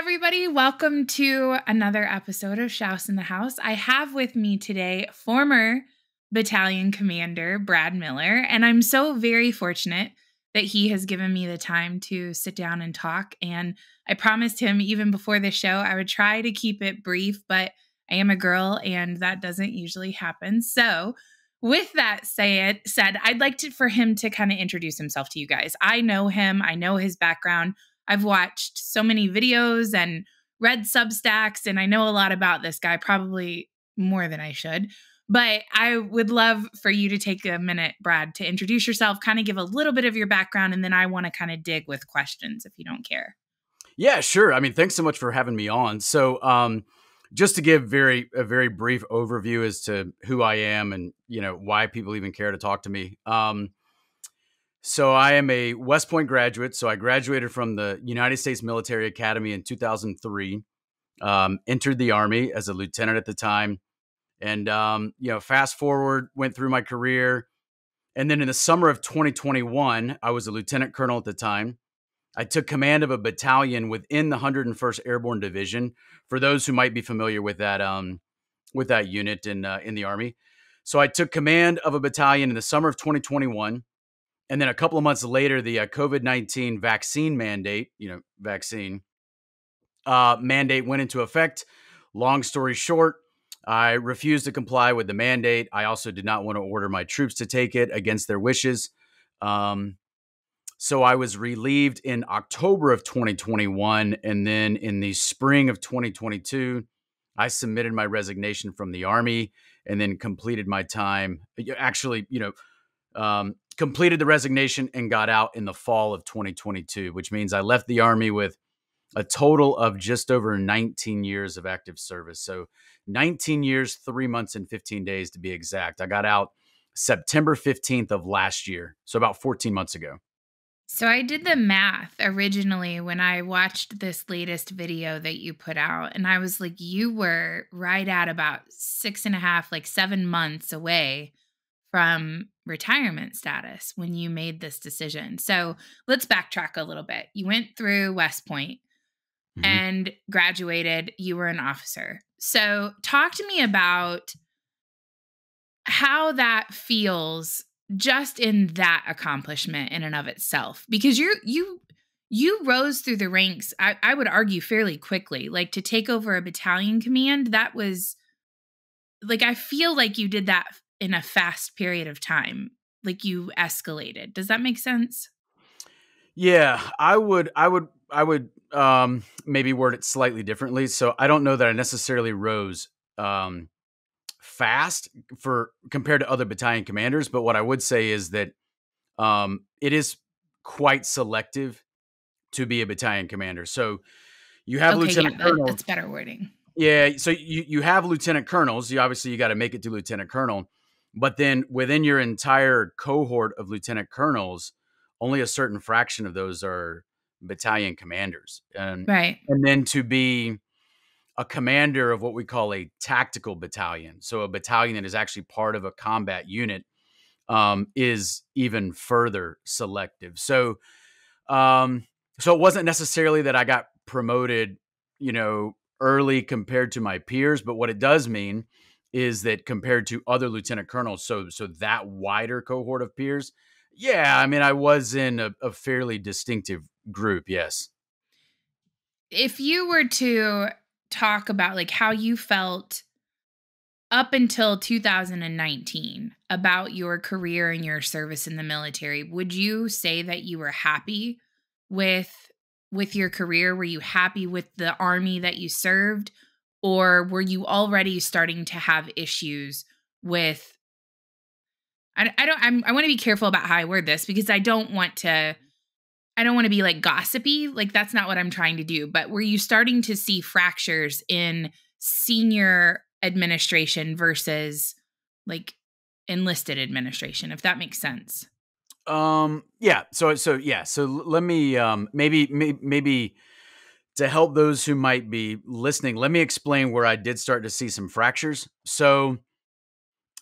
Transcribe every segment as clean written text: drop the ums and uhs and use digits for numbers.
everybody. Welcome to another episode of Shouse in the House. I have with me today former Battalion Commander Brad Miller, and I'm so very fortunate that he has given me the time to sit down and talk. And I promised him even before the show I would try to keep it brief, but I am a girl and that doesn't usually happen. So with that said, I'd like for him to kind of introduce himself to you guys. I know him. I know his background. I've watched so many videos and read Substacks, and I know a lot about this guy, probably more than I should. But I would love for you to take a minute, Brad, to introduce yourself, kind of give a little bit of your background, and then I want to kind of dig with questions if you don't care. Yeah, sure. I mean, thanks so much for having me on. So, just to give a very brief overview as to who I am and, why people even care to talk to me. So I am a West Point graduate. So I graduated from the United States Military Academy in 2003, entered the Army as a lieutenant at the time. And, fast forward, went through my career. And then in the summer of 2021, I was a lieutenant colonel at the time. I took command of a battalion within the 101st Airborne Division. For those who might be familiar with that unit in the Army. So I took command of a battalion in the summer of 2021. And then a couple of months later, the COVID-19 vaccine mandate, mandate went into effect. Long story short, I refused to comply with the mandate. I also did not want to order my troops to take it against their wishes. So I was relieved in October of 2021. And then in the spring of 2022, I submitted my resignation from the Army and then completed my time. Actually, completed the resignation and got out in the fall of 2022, which means I left the Army with a total of just over 19 years of active service. So 19 years, 3 months, and 15 days to be exact. I got out September 15th of last year. So about 14 months ago. So I did the math originally when I watched this latest video that you put out, and I was like, you were right at about 6.5, like 7 months away from retirement status when you made this decision. So let's backtrack a little bit. You went through West Point and graduated. You were an officer. So talk to me about how that feels just in that accomplishment in and of itself, because you rose through the ranks, I would argue fairly quickly, like to take over a battalion command. That was like, I feel like you did that in a fast period of time, like you escalated. Does that make sense? Yeah, I would maybe word it slightly differently. So I don't know that I necessarily rose fast compared to other battalion commanders, but what I would say is that it is quite selective to be a battalion commander. So you have lieutenant colonel. That's better wording. Yeah, so you have lieutenant colonels. You got to make it to lieutenant colonel, but then within your entire cohort of lieutenant colonels, only a certain fraction of those are battalion commanders, and then to be a commander of what we call a tactical battalion, so a battalion that is actually part of a combat unit, is even further selective. So it wasn't necessarily that I got promoted, early compared to my peers, but what it does mean is that compared to other lieutenant colonels, so that wider cohort of peers, yeah, I mean, I was in a fairly distinctive group, yes. If you were to talk about like how you felt up until 2019 about your career and your service in the military, would you say that you were happy with your career? Were you happy with the Army that you served, or were you already starting to have issues with? I want to be careful about how I word this, because I don't want to be like gossipy. Like, that's not what I'm trying to do. But were you starting to see fractures in senior administration versus like enlisted administration, if that makes sense? Yeah. So let me, maybe to help those who might be listening, let me explain where I did start to see some fractures. So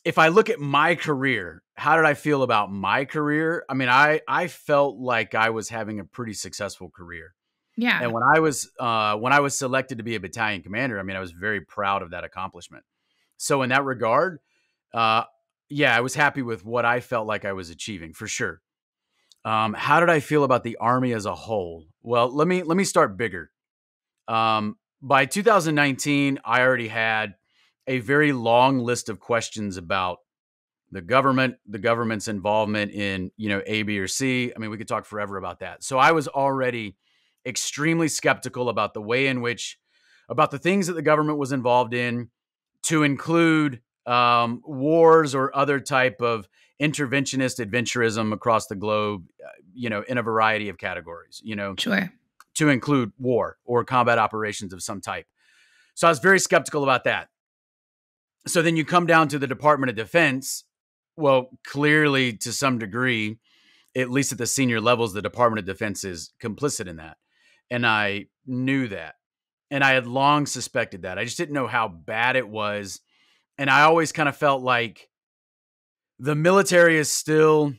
if I look at my career, how did I feel about my career? I mean, I felt like I was having a pretty successful career. Yeah. And when I was selected to be a battalion commander, I mean, I was very proud of that accomplishment. So in that regard, uh, yeah, I was happy with what I felt like I was achieving for sure. How did I feel about the Army as a whole? Well, let me start bigger. By 2019, I already had a very long list of questions about the government's involvement in, A, B, or C. I mean, we could talk forever about that. So I was already extremely skeptical about the way in which, about the things that the government was involved in, to include wars or other type of interventionist adventurism across the globe, in a variety of categories, Sure. to include war or combat operations of some type. So I was very skeptical about that. So then you come down to the Department of Defense. Well, clearly, to some degree, at least at the senior levels, the Department of Defense is complicit in that. And I knew that. And I had long suspected that. I just didn't know how bad it was. And I always kind of felt like the military is still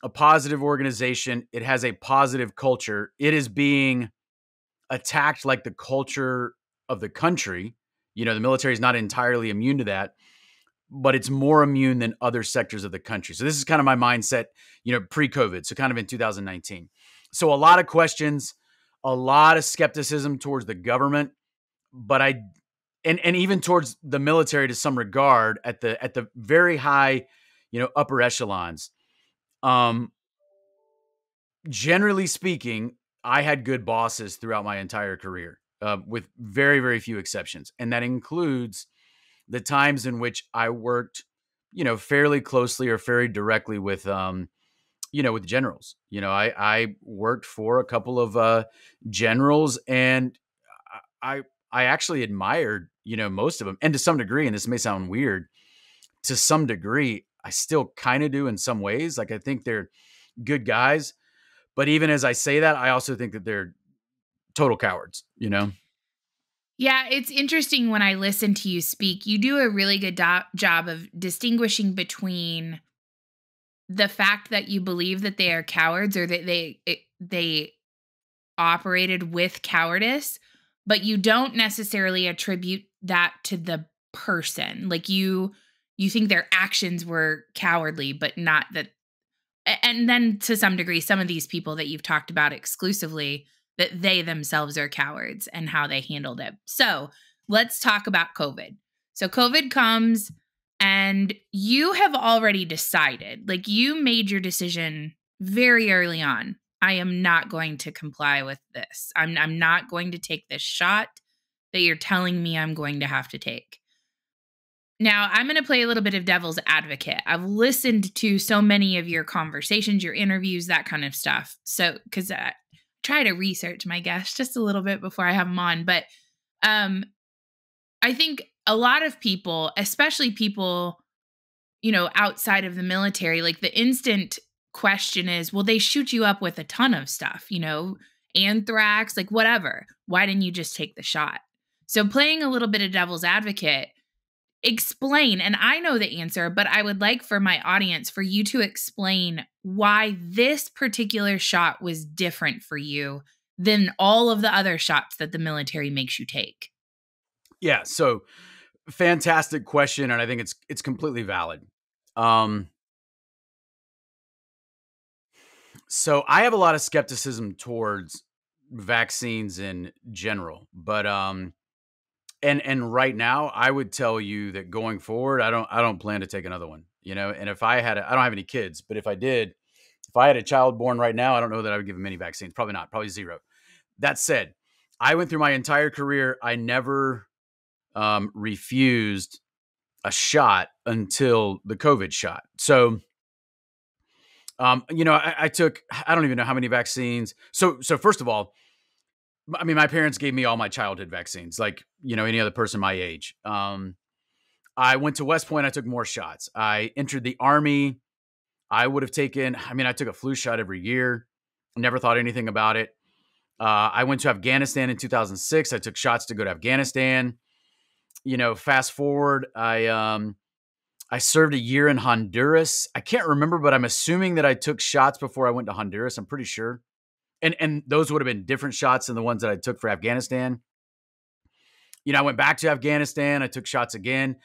a positive organization. It has a positive culture. It is being attacked like the culture of the country. The military is not entirely immune to that, but it's more immune than other sectors of the country. So this is kind of my mindset, pre-COVID. So kind of in 2019. So a lot of questions, a lot of skepticism towards the government, but and even towards the military to some regard at the very high, upper echelons. Um, Generally speaking, I had good bosses throughout my entire career, with very, very few exceptions. And that includes the times in which I worked, fairly closely or very directly with, with generals. I worked for a couple of generals, and I, I actually admired, most of them. And to some degree, and this may sound weird, to some degree, I still kind of do in some ways. Like, I think they're good guys. But even as I say that, I also think that they're total cowards, Yeah, it's interesting when I listen to you speak. You do a really good job of distinguishing between the fact that you believe that they are cowards, or that they operated with cowardice, but you don't necessarily attribute that to the person. Like, you think their actions were cowardly, but not that. And then to some degree, some of these people that you've talked about exclusively, that they themselves are cowards and how they handled it. So let's talk about COVID. So COVID comes, and you have already decided, like, you made your decision very early on. I am not going to comply with this. I'm not going to take this shot that you're telling me I'm going to have to take. Now, I'm going to play a little bit of devil's advocate. I've listened to so many of your conversations, your interviews, that kind of stuff. So, because I try to research my guests just a little bit before I have them on. But I think a lot of people, especially people, outside of the military, like, the instant question is, well, they shoot you up with a ton of stuff, anthrax, like, whatever. Why didn't you just take the shot? So, playing a little bit of devil's advocate, explain, and I know the answer, but I would like for my audience, for you to explain why this particular shot was different for you than all of the other shots that the military makes you take. Yeah. So fantastic question. And I think it's completely valid. Um, so I have a lot of skepticism towards vaccines in general, but, and right now, I would tell you that going forward, I don't plan to take another one, and if I don't have any kids, but if I had a child born right now, I don't know that I would give him any vaccines. Probably not, probably zero. That said, I went through my entire career. I never refused a shot until the COVID shot. So, I took, I don't even know how many vaccines. So first of all, I mean, my parents gave me all my childhood vaccines, like, any other person my age. I went to West Point. I took more shots. I entered the Army. I would have taken, I mean, I took a flu shot every year. Never thought anything about it. I went to Afghanistan in 2006. I took shots to go to Afghanistan. Fast forward, I served a year in Honduras. I can't remember, but I'm assuming that I took shots before I went to Honduras. I'm pretty sure. And those would have been different shots than the ones that I took for Afghanistan. I went back to Afghanistan. I took shots again.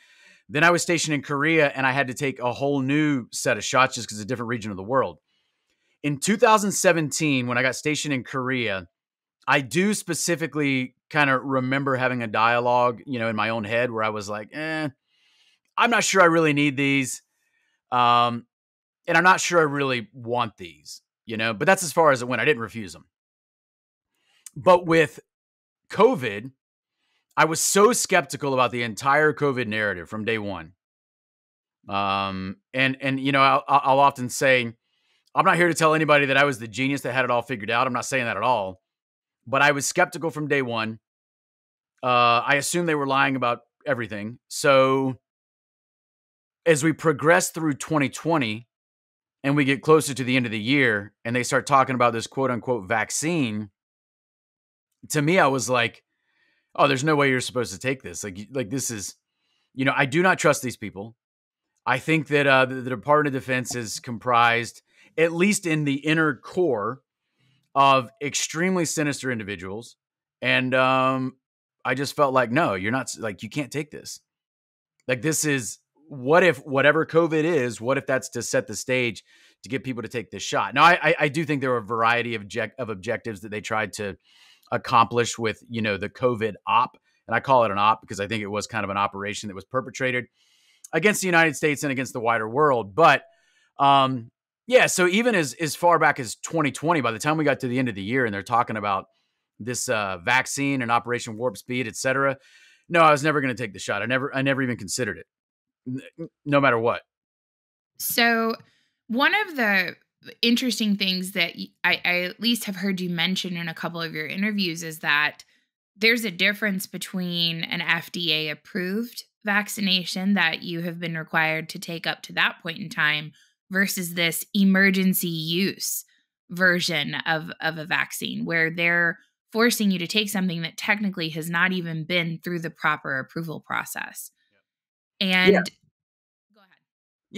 Then I was stationed in Korea, and I had to take a whole new set of shots just because it's a different region of the world. In 2017, when I got stationed in Korea, I do specifically kind of remember having a dialogue, in my own head where I was like, I'm not sure I really need these. And I'm not sure I really want these, but that's as far as it went. I didn't refuse them. But with COVID, I was so skeptical about the entire COVID narrative from day one. And I'll often say, I'm not here to tell anybody that I was the genius that had it all figured out. I'm not saying that at all. But I was skeptical from day one. I assumed they were lying about everything. So as we progress through 2020 and we get closer to the end of the year and they start talking about this quote unquote vaccine, to me, I was like, oh, there's no way you're supposed to take this. Like this is, I do not trust these people. I think that the Department of Defense is comprised, at least in the inner core, of extremely sinister individuals. And I just felt like, no, you're not, like, you can't take this. Like, this is, what if whatever COVID is, what if that's to set the stage to get people to take this shot? Now, I do think there were a variety of objectives that they tried to accomplish with, the COVID op. And I call it an op because I think it was kind of an operation that was perpetrated against the United States and against the wider world. But yeah, so even as far back as 2020, by the time we got to the end of the year and they're talking about this vaccine and Operation Warp Speed, et cetera, no, I was never going to take the shot. I never even considered it, no matter what. So one of the interesting things that I at least have heard you mention in a couple of your interviews is that there's a difference between an FDA approved vaccination that you have been required to take up to that point in time versus this emergency use version of a vaccine where they're forcing you to take something that technically has not even been through the proper approval process. And yeah. Go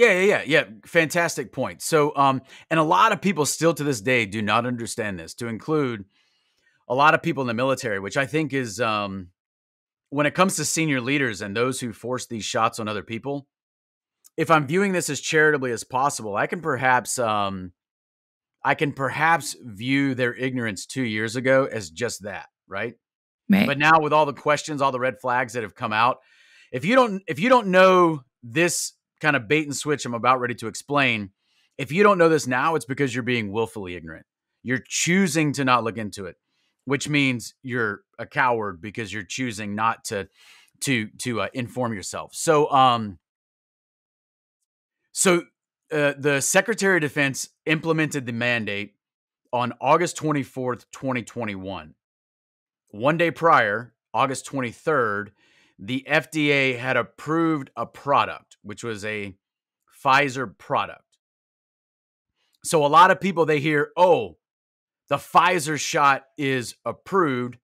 ahead. Yeah. Fantastic point. So, and a lot of people still to this day do not understand this, to include a lot of people in the military, which I think is, when it comes to senior leaders and those who force these shots on other people, if I'm viewing this as charitably as possible, I can perhaps view their ignorance 2 years ago as just that, right? Right. But now with all the questions, all the red flags that have come out, if you don't know this kind of bait and switch I'm about ready to explain, if you don't know this now, it's because you're being willfully ignorant. You're choosing to not look into it, which means you're a coward because you're choosing not to inform yourself. So, the Secretary of Defense implemented the mandate on August 24th, 2021. One day prior, August 23rd, the FDA had approved a product, which was a Pfizer product. So a lot of people, they hear, oh, the Pfizer shot is approved.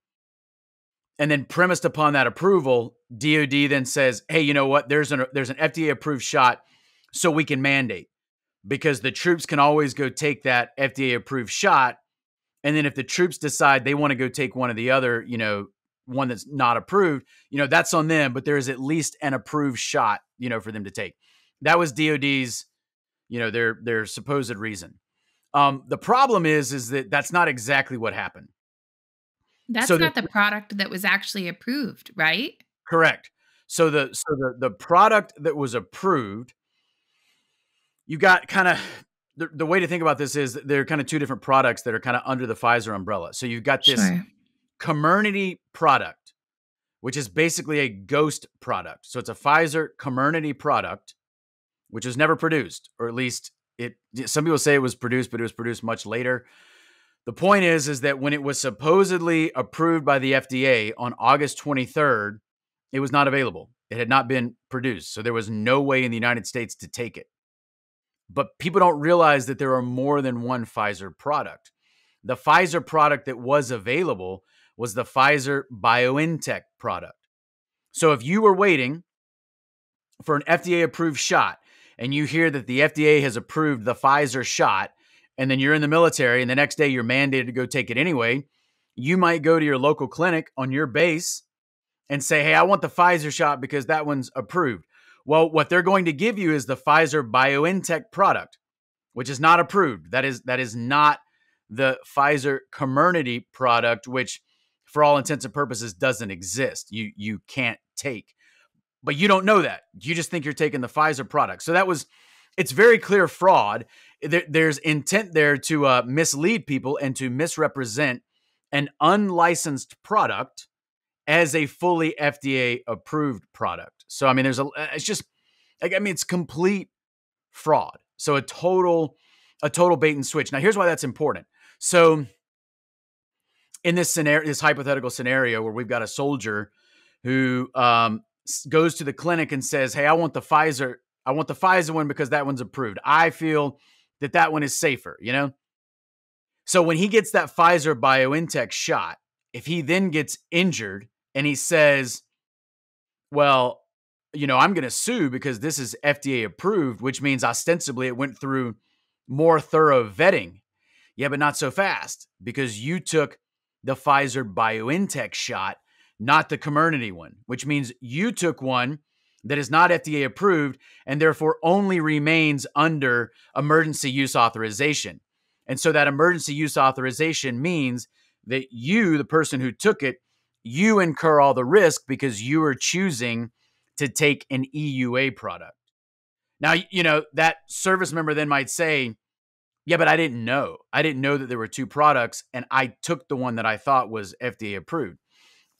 And then premised upon that approval, DOD then says, hey, you know what? There's an FDA approved shot, so we can mandate, because the troops can always go take that FDA approved shot. And then if the troops decide they want to go take one of the other, one that's not approved, that's on them, but there is at least an approved shot, for them to take. That was DOD's, their supposed reason. The problem is that that's not exactly what happened. That's not the product that was actually approved, right? Correct. So the product that was approved, you got kind of, the way to think about this is there are kind of two different products that are kind of under the Pfizer umbrella. So you've got this Comirnaty product, which is basically a ghost product. So it's a Pfizer Comirnaty product, which was never produced, or at least some people say it was produced, but it was produced much later. The point is that when it was supposedly approved by the FDA on August 23rd, it was not available. It had not been produced. So there was no way in the United States to take it. But people don't realize that there are more than one Pfizer product. The Pfizer product that was available was the Pfizer BioNTech product. So if you were waiting for an FDA approved shot and you hear that the FDA has approved the Pfizer shot, and then you're in the military and the next day you're mandated to go take it anyway, you might go to your local clinic on your base and say, hey, I want the Pfizer shot because that one's approved. Well, what they're going to give you is the Pfizer BioNTech product, which is not approved. That is not the Pfizer Comirnaty product, which for all intents and purposes doesn't exist. You can't take. But you don't know that. You just think you're taking the Pfizer product. So it's very clear fraud. There's intent there to mislead people and to misrepresent an unlicensed product as a fully FDA approved product. So, I mean, it's just, like, I mean, it's complete fraud. So a total bait and switch. Now, here's why that's important. So in this scenario, this hypothetical scenario where we've got a soldier who goes to the clinic and says, hey, I want the Pfizer one because that one's approved. I feel that one is safer, So when he gets that Pfizer BioNTech shot, if he then gets injured and he says, well, I'm going to sue because this is FDA approved, which means ostensibly it went through more thorough vetting. Yeah, but not so fast, because you took the Pfizer BioNTech shot, not the Comirnaty one, which means you took one that is not FDA approved and therefore only remains under emergency use authorization. And so that emergency use authorization means that you, the person who took it, you incur all the risk because you are choosing to take an EUA product. Now, that service member then might say, yeah, but I didn't know. I didn't know that there were two products, and I took the one that I thought was FDA approved.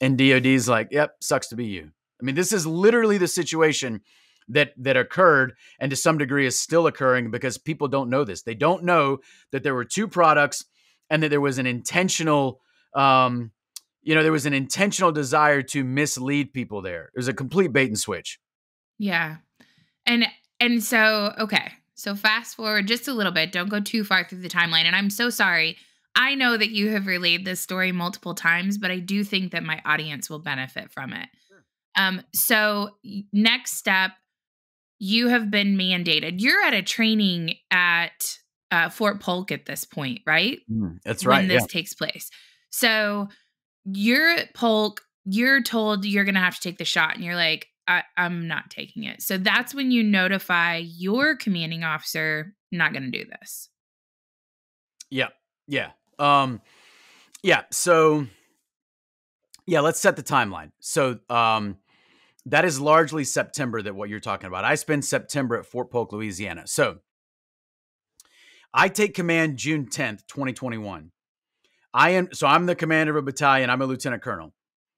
And DOD's like, yep, sucks to be you. I mean, this is literally the situation that occurred, and to some degree is still occurring because people don't know this. They don't know that there were two products and that there was an intentional, there was an intentional desire to mislead people there. It was a complete bait and switch. Yeah. And so, okay. So fast forward just a little bit. Don't go too far through the timeline. And I'm so sorry. I know that you have relayed this story multiple times, but I do think that my audience will benefit from it. Sure. So next step, you have been mandated. You're at a training at Fort Polk at this point, right? That's right. When this takes place. So you're at Polk, you're told you're going to have to take the shot, and you're like, I'm not taking it. So that's when you notify your commanding officer, not going to do this. Yeah. So, let's set the timeline. So, that is largely September, that what you're talking about. I spend September at Fort Polk, Louisiana. So I take command June 10th, 2021. I'm the commander of a battalion. I'm a lieutenant colonel.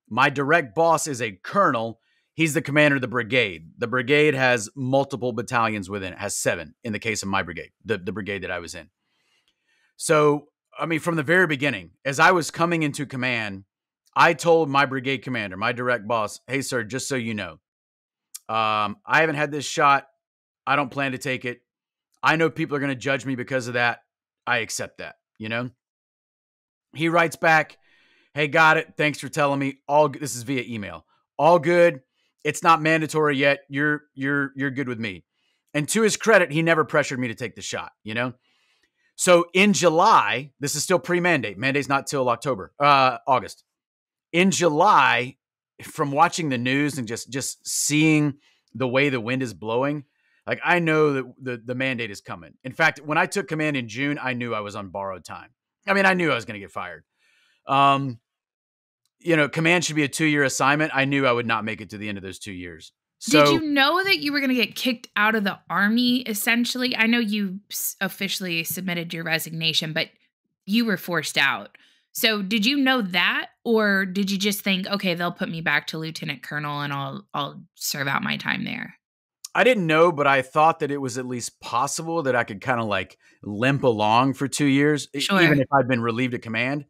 My direct boss is a colonel. He's the commander of the brigade. The brigade has multiple battalions within it. It has 7 in the case of my brigade, the brigade that I was in. So, I mean, from the very beginning, as I was coming into command, I told my brigade commander, my direct boss, hey, sir, just so you know, I haven't had this shot. I don't plan to take it. I know people are going to judge me because of that. I accept that, He writes back, hey, got it. Thanks for telling me. This is via email. All good. It's not mandatory yet. You're good with me. And to his credit, he never pressured me to take the shot, So in July, this is still pre-mandate. Mandate's not till August. In July, from watching the news and just seeing the way the wind is blowing, like, I know that the mandate is coming. In fact, when I took command in June, I knew I was on borrowed time. I mean, I knew I was going to get fired. Command should be a 2-year assignment. I knew I would not make it to the end of those 2 years. So, did you know that you were going to get kicked out of the Army, essentially? I know you officially submitted your resignation, but you were forced out. So did you know that, or did you just think, okay, they'll put me back to lieutenant colonel and I'll serve out my time there? I didn't know, but I thought that it was at least possible that I could kind of like limp along for 2 years, Sure. Even if I'd been relieved of command.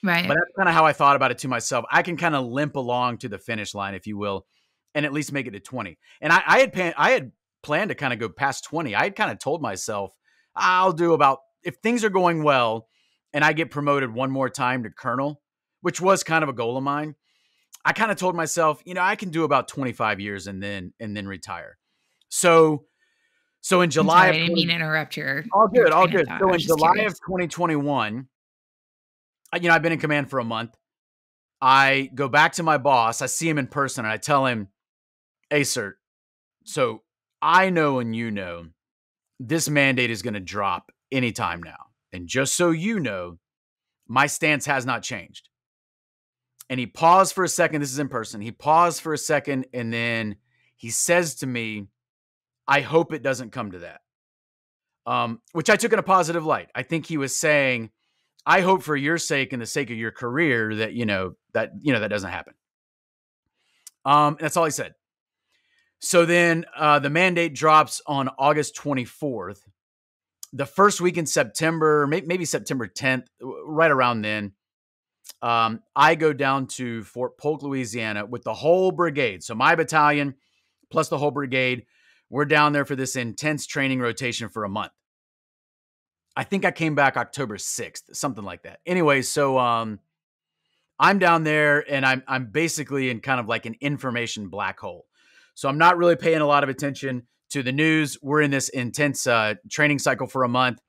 Right. But that's kind of how I thought about it to myself. I can kind of limp along to the finish line, if you will, and at least make it to 20. And I had planned to kind of go past 20. I had kind of told myself, I'll do about, if things are going well and I get promoted one more time to colonel, which was kind of a goal of mine, I kind of told myself, I can do about 25 years and then retire. So So in I'm July sorry, of I didn't 20 mean to interrupt all your good, all train of good. thought. So I in was just July of curious. 2021, I've been in command for a month. I go back to my boss. I see him in person and I tell him, "Hey, sir, so I know and you know this mandate is going to drop anytime now. And just so you know, my stance has not changed." And he paused for a second. This is in person. He paused for a second and then he says to me, "I hope it doesn't come to that." Which I took in a positive light. I think he was saying, "I hope for your sake and the sake of your career that, that doesn't happen." That's all he said. So then the mandate drops on August 24th. The first week in September, maybe September 10th, right around then, I go down to Fort Polk, Louisiana with the whole brigade. So my battalion plus the whole brigade, we're down there for this intense training rotation for a month. I think I came back October 6th, something like that. Anyway, so I'm down there and I'm basically in kind of like an information black hole. So I'm not really paying a lot of attention to the news. We're in this intense training cycle for a month,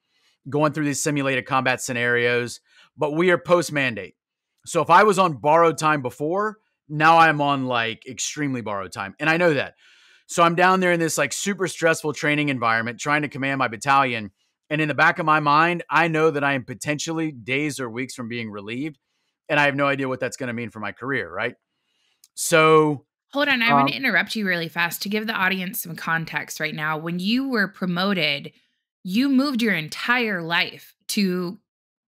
going through these simulated combat scenarios, but we are post mandate. So if I was on borrowed time before, now I'm on like extremely borrowed time. And I know that. So I'm down there in this like super stressful training environment, trying to command my battalion. And in the back of my mind, I know that I am potentially days or weeks from being relieved. And I have no idea what that's going to mean for my career. Right. So, Hold on, I want um, to interrupt you really fast to give the audience some context right now. When you were promoted, you moved your entire life to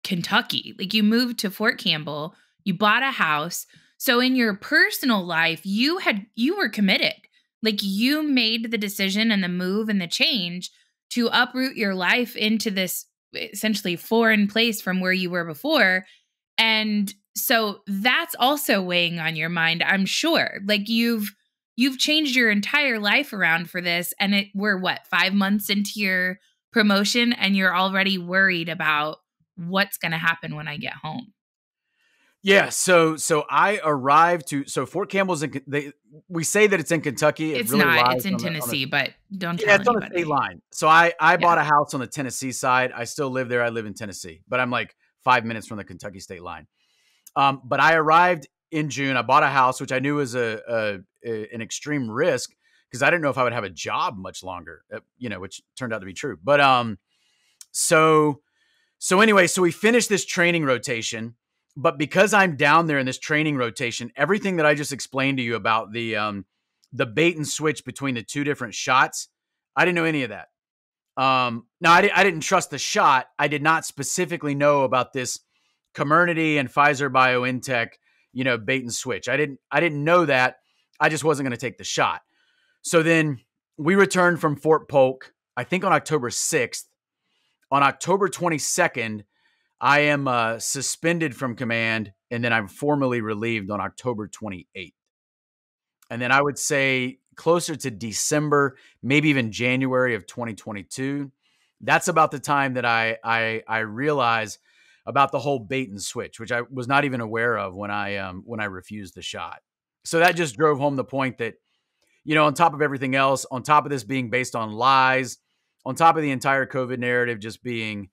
Kentucky. Like you moved to Fort Campbell, you bought a house. So in your personal life, you were committed. Like you made the decision and the move and the change to uproot your life into this essentially foreign place from where you were before. And so that's also weighing on your mind, I'm sure. Like you've changed your entire life around for this and we're what, 5 months into your promotion and you're already worried about what's going to happen when I get home. yeah. So I arrived to, so Fort Campbell's we say that it's in Kentucky. It It's really not, lies it's in on the Tennessee, but don't yeah, tell it's on the state anybody. line. So I Yeah. bought a house on the Tennessee side. I still live there. I live in Tennessee, but I'm like 5 minutes from the Kentucky state line. But I arrived in June. I bought a house, which I knew was an extreme risk because I didn't know if I would have a job much longer, which turned out to be true. But so anyway, so we finished this training rotation. But because I'm down there in this training rotation, everything that I just explained to you about the bait and switch between the two different shots, I didn't know any of that. Now I didn't trust the shot. I did not specifically know about this Comirnaty and Pfizer BioNTech, bait and switch. I didn't know that. I just wasn't going to take the shot. So then we returned from Fort Polk, I think on October 6th. On October 22nd, I am suspended from command, and then I'm formally relieved on October 28th. And then I would say closer to December, maybe even January of 2022. That's about the time that I realize about the whole bait and switch, which I was not even aware of when I refused the shot. So that just drove home the point that, on top of everything else, on top of this being based on lies, on top of the entire COVID narrative just being,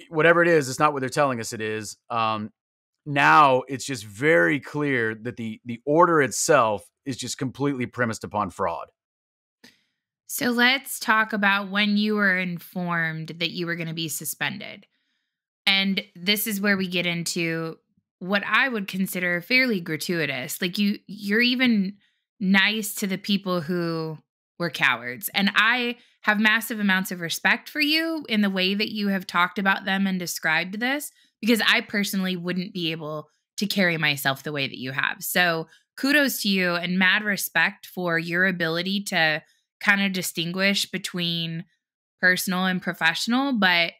whatever it is, it's not what they're telling us it is. Now it's just very clear that the order itself is just completely premised upon fraud. So let's talk about when you were informed that you were going to be suspended. And this is where we get into what I would consider fairly gratuitous. Like you're even nice to the people who were cowards. And I have massive amounts of respect for you in the way that you have talked about them and described this because I personally wouldn't be able to carry myself the way that you have. So kudos to you and mad respect for your ability to kind of distinguish between personal and professional, but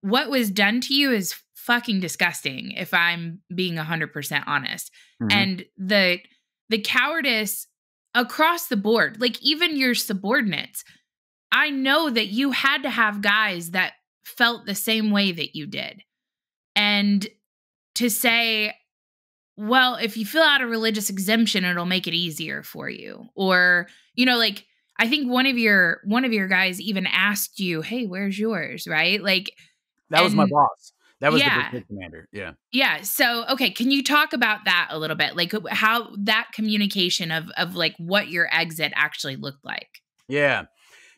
what was done to you is fucking disgusting if I'm being 100% honest. Mhm. And the cowardice across the board, like even your subordinates, I know that you had to have guys that felt the same way that you did. And to say, well, if you fill out a religious exemption, it'll make it easier for you. Or, like I think one of your guys even asked you, "Hey, where's yours?" Right? Like, That was my and boss. That was the yeah. brigade commander. Yeah. Yeah. So, okay, can you talk about that a little bit? Like how that communication of like what your exit actually looked like? Yeah.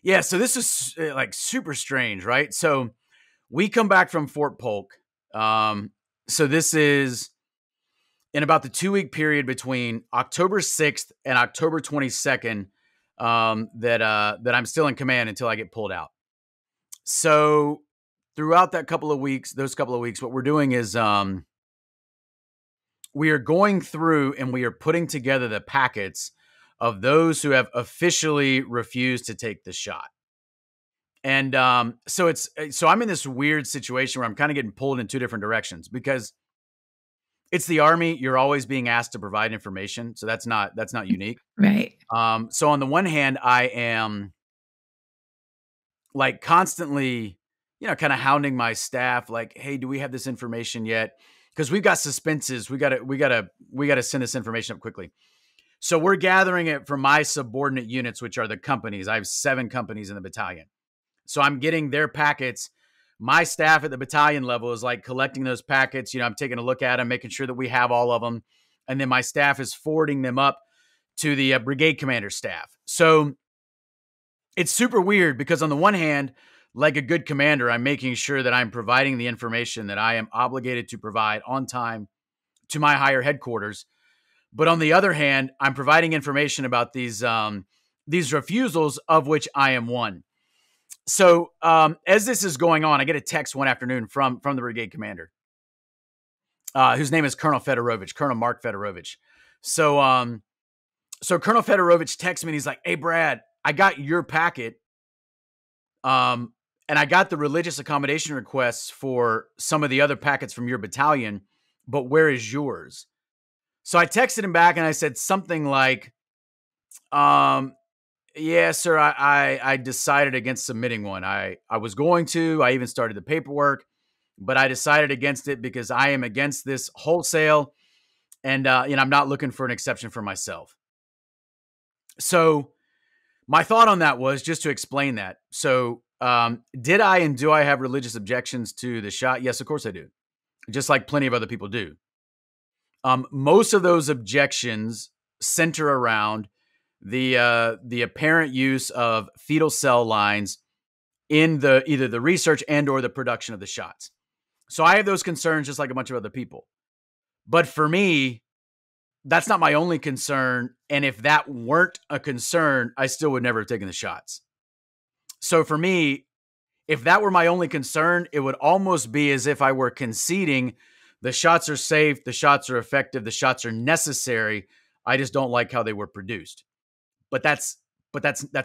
Yeah. So this is like super strange, right? So we come back from Fort Polk. Um, so this is in about the 2 week period between October 6th and October 22nd, that I'm still in command until I get pulled out. So throughout those couple of weeks, what we're doing is we are going through and we are putting together the packets of those who have officially refused to take the shot. And so I'm in this weird situation where I'm kind of getting pulled in two different directions because it's the Army. You're always being asked to provide information, so that's not unique. Right. So on the one hand, I am like constantly, kind of hounding my staff, like, "Hey, do we have this information yet? Because we've got suspenses. We gotta send this information up quickly." So we're gathering it from my subordinate units, which are the companies. I have 7 companies in the battalion. So I'm getting their packets. My staff at the battalion level is like collecting those packets. I'm taking a look at them, making sure that we have all of them. And then my staff is forwarding them up to the brigade commander staff. So it's super weird because on the one hand, like a good commander, I'm making sure that I'm providing the information that I am obligated to provide on time to my higher headquarters. But on the other hand, I'm providing information about these refusals, of which I am one. So as this is going on, I get a text one afternoon from the brigade commander, whose name is Colonel Mark Fedorovich. So Colonel Fedorovich texts me and he's like, "Hey Brad, I got your packet, and I got the religious accommodation requests for some of the other packets from your battalion, but where is yours?" So I texted him back and I said something like, um, "Yeah, sir, I decided against submitting one. I was going to. I even started the paperwork, but I decided against it because I am against this wholesale, and I'm not looking for an exception for myself." So my thought on that was just to explain that. So did I and do I have religious objections to the shot? Yes, of course I do. Just like plenty of other people do. Most of those objections center around the apparent use of fetal cell lines in either the research and or the production of the shots. So I have those concerns just like a bunch of other people. But for me, that's not my only concern. And if that weren't a concern, I still would never have taken the shots. So for me, if that were my only concern, it would almost be as if I were conceding the shots are safe, the shots are effective, the shots are necessary. I just don't like how they were produced. But that's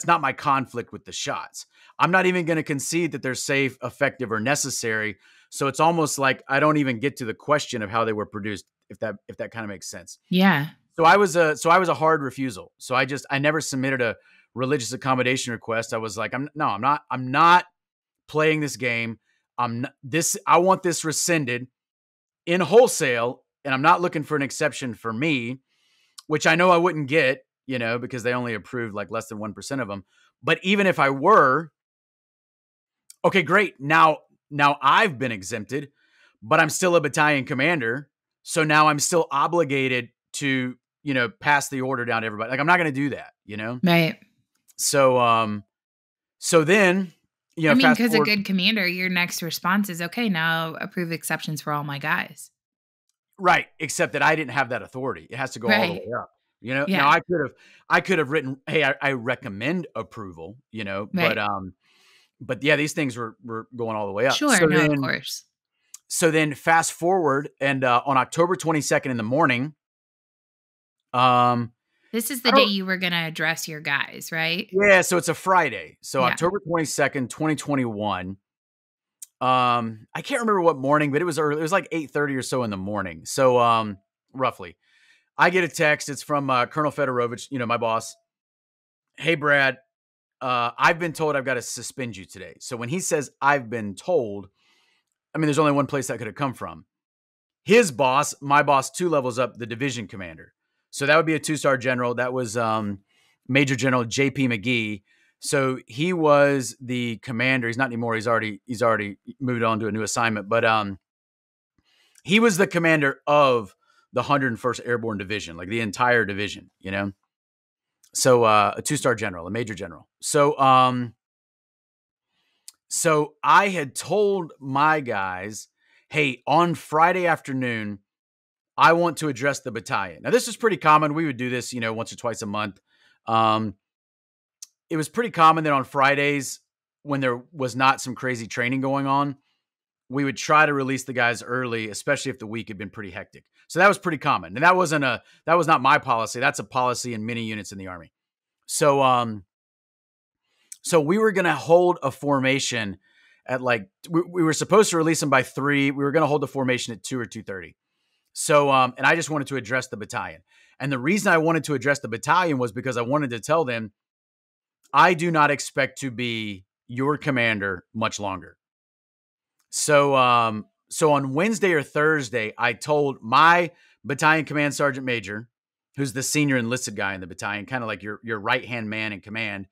not my conflict with the shots. I'm not even going to concede that they're safe, effective, or necessary. So it's almost like I don't even get to the question of how they were produced, if that kind of makes sense. Yeah. So I was a hard refusal. So I never submitted a religious accommodation request. I was like, I'm not playing this game. I want this rescinded in wholesale, and I'm not looking for an exception for me, which I know I wouldn't get, because they only approved like less than 1% of them. But even if I were, okay, great. Now I've been exempted, but I'm still a battalion commander. So now I'm still obligated to, pass the order down to everybody. Like I'm not going to do that. Right. So then, I mean, fast because a forward. good commander, your next response is, okay, now approve exceptions for all my guys. Right, except that I didn't have that authority. It has to go all the Right. way up. Now Yeah. I could have written, "Hey, I recommend approval," Right. but yeah, these things were going all the way up. Sure. No, of course. So then fast forward, and on October 22nd in the morning, um, This is I the day don't, you were going to address your guys, right? yeah, so it's a Friday. So Yeah. October 22nd, 2021. I can't remember what morning, but it was early. It was like 8:30 or so in the morning. So roughly. I get a text. It's from Colonel Fedorovich, my boss. "Hey, Brad, I've been told I've got to suspend you today." So when he says I've been told, I mean, there's only one place that could have come from. His boss, my boss, 2 levels up, the division commander. So that would be a 2-star general. That was Major General J.P. McGee. So he was the commander. He's not anymore. He's already moved on to a new assignment. But he was the commander of the 101st Airborne Division, like the entire division, you know? So a 2-star general, a major general. So I had told my guys, hey, on Friday afternoon, I want to address the battalion. Now, this is pretty common. We would do this, you know, once or twice a month. It was pretty common that on Fridays, when there was not some crazy training going on, we would try to release the guys early, especially if the week had been pretty hectic. So that was pretty common. And that was not my policy. That's a policy in many units in the Army. So we were going to hold a formation at we were supposed to release them by 3. We were going to hold the formation at 2 or 2:30. So, and I just wanted to address the battalion. And the reason I wanted to address the battalion was because I wanted to tell them, I do not expect to be your commander much longer. So, so on Wednesday or Thursday, I told my battalion command sergeant major, who's the senior enlisted guy in the battalion, kind of like your right-hand man in command.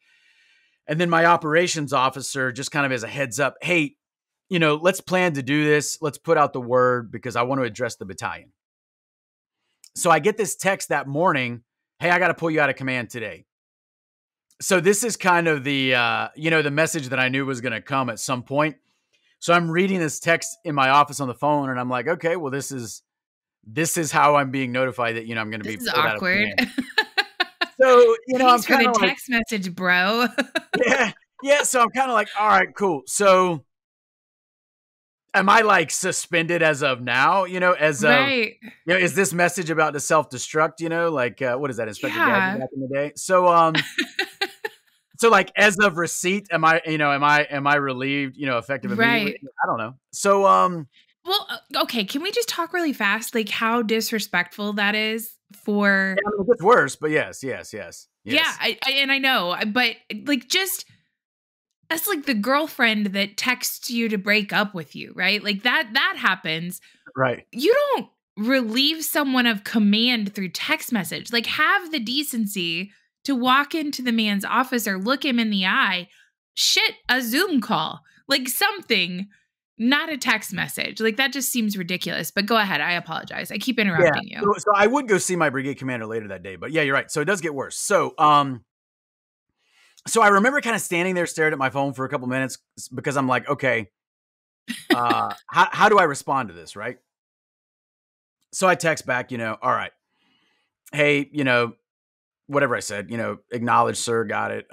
And then my operations officer, just kind of as a heads up, hey, you know, let's plan to do this. Let's put out the word because I want to address the battalion. So I get this text that morning, hey, I got to pull you out of command today. So this is kind of the, you know, the message that I knew was going to come at some point. So I'm reading this text in my office on the phone and I'm like, okay, well, this is how I'm being notified that, you know, I'm going to be This is pulled out of awkward. command. So, you know, Thanks I'm for kind the of like, text message, bro. yeah. So I'm kind of like, all right, cool. So am I like suspended as of now, you know, Right. you know, is this message about to self-destruct, you know, like, what is that, Inspector Gadget Yeah. back in the day? So like as of receipt, am I relieved, you know, effective immediately? Right. I don't know. So, Well, okay, can we just talk really fast, like, how disrespectful that is for yeah, I mean, it gets worse, but yes. Yeah, I know, but, like, just as, like, the girlfriend that texts you to break up with you, right? Like, that happens. Right. You don't relieve someone of command through text message. Like, have the decency to walk into the man's office or look him in the eye. Shit, a Zoom call. Like, something, not a text message. Like, that just seems ridiculous. But go ahead. I apologize. I keep Yeah. interrupting you. So I would go see my brigade commander later that day, but yeah, you're right. So it does get worse. So I remember kind of standing there staring at my phone for a couple minutes because I'm like, okay, how do I respond to this? Right. So I text back, you know, all right, hey, you know, whatever I said, you know, acknowledge, sir, got it.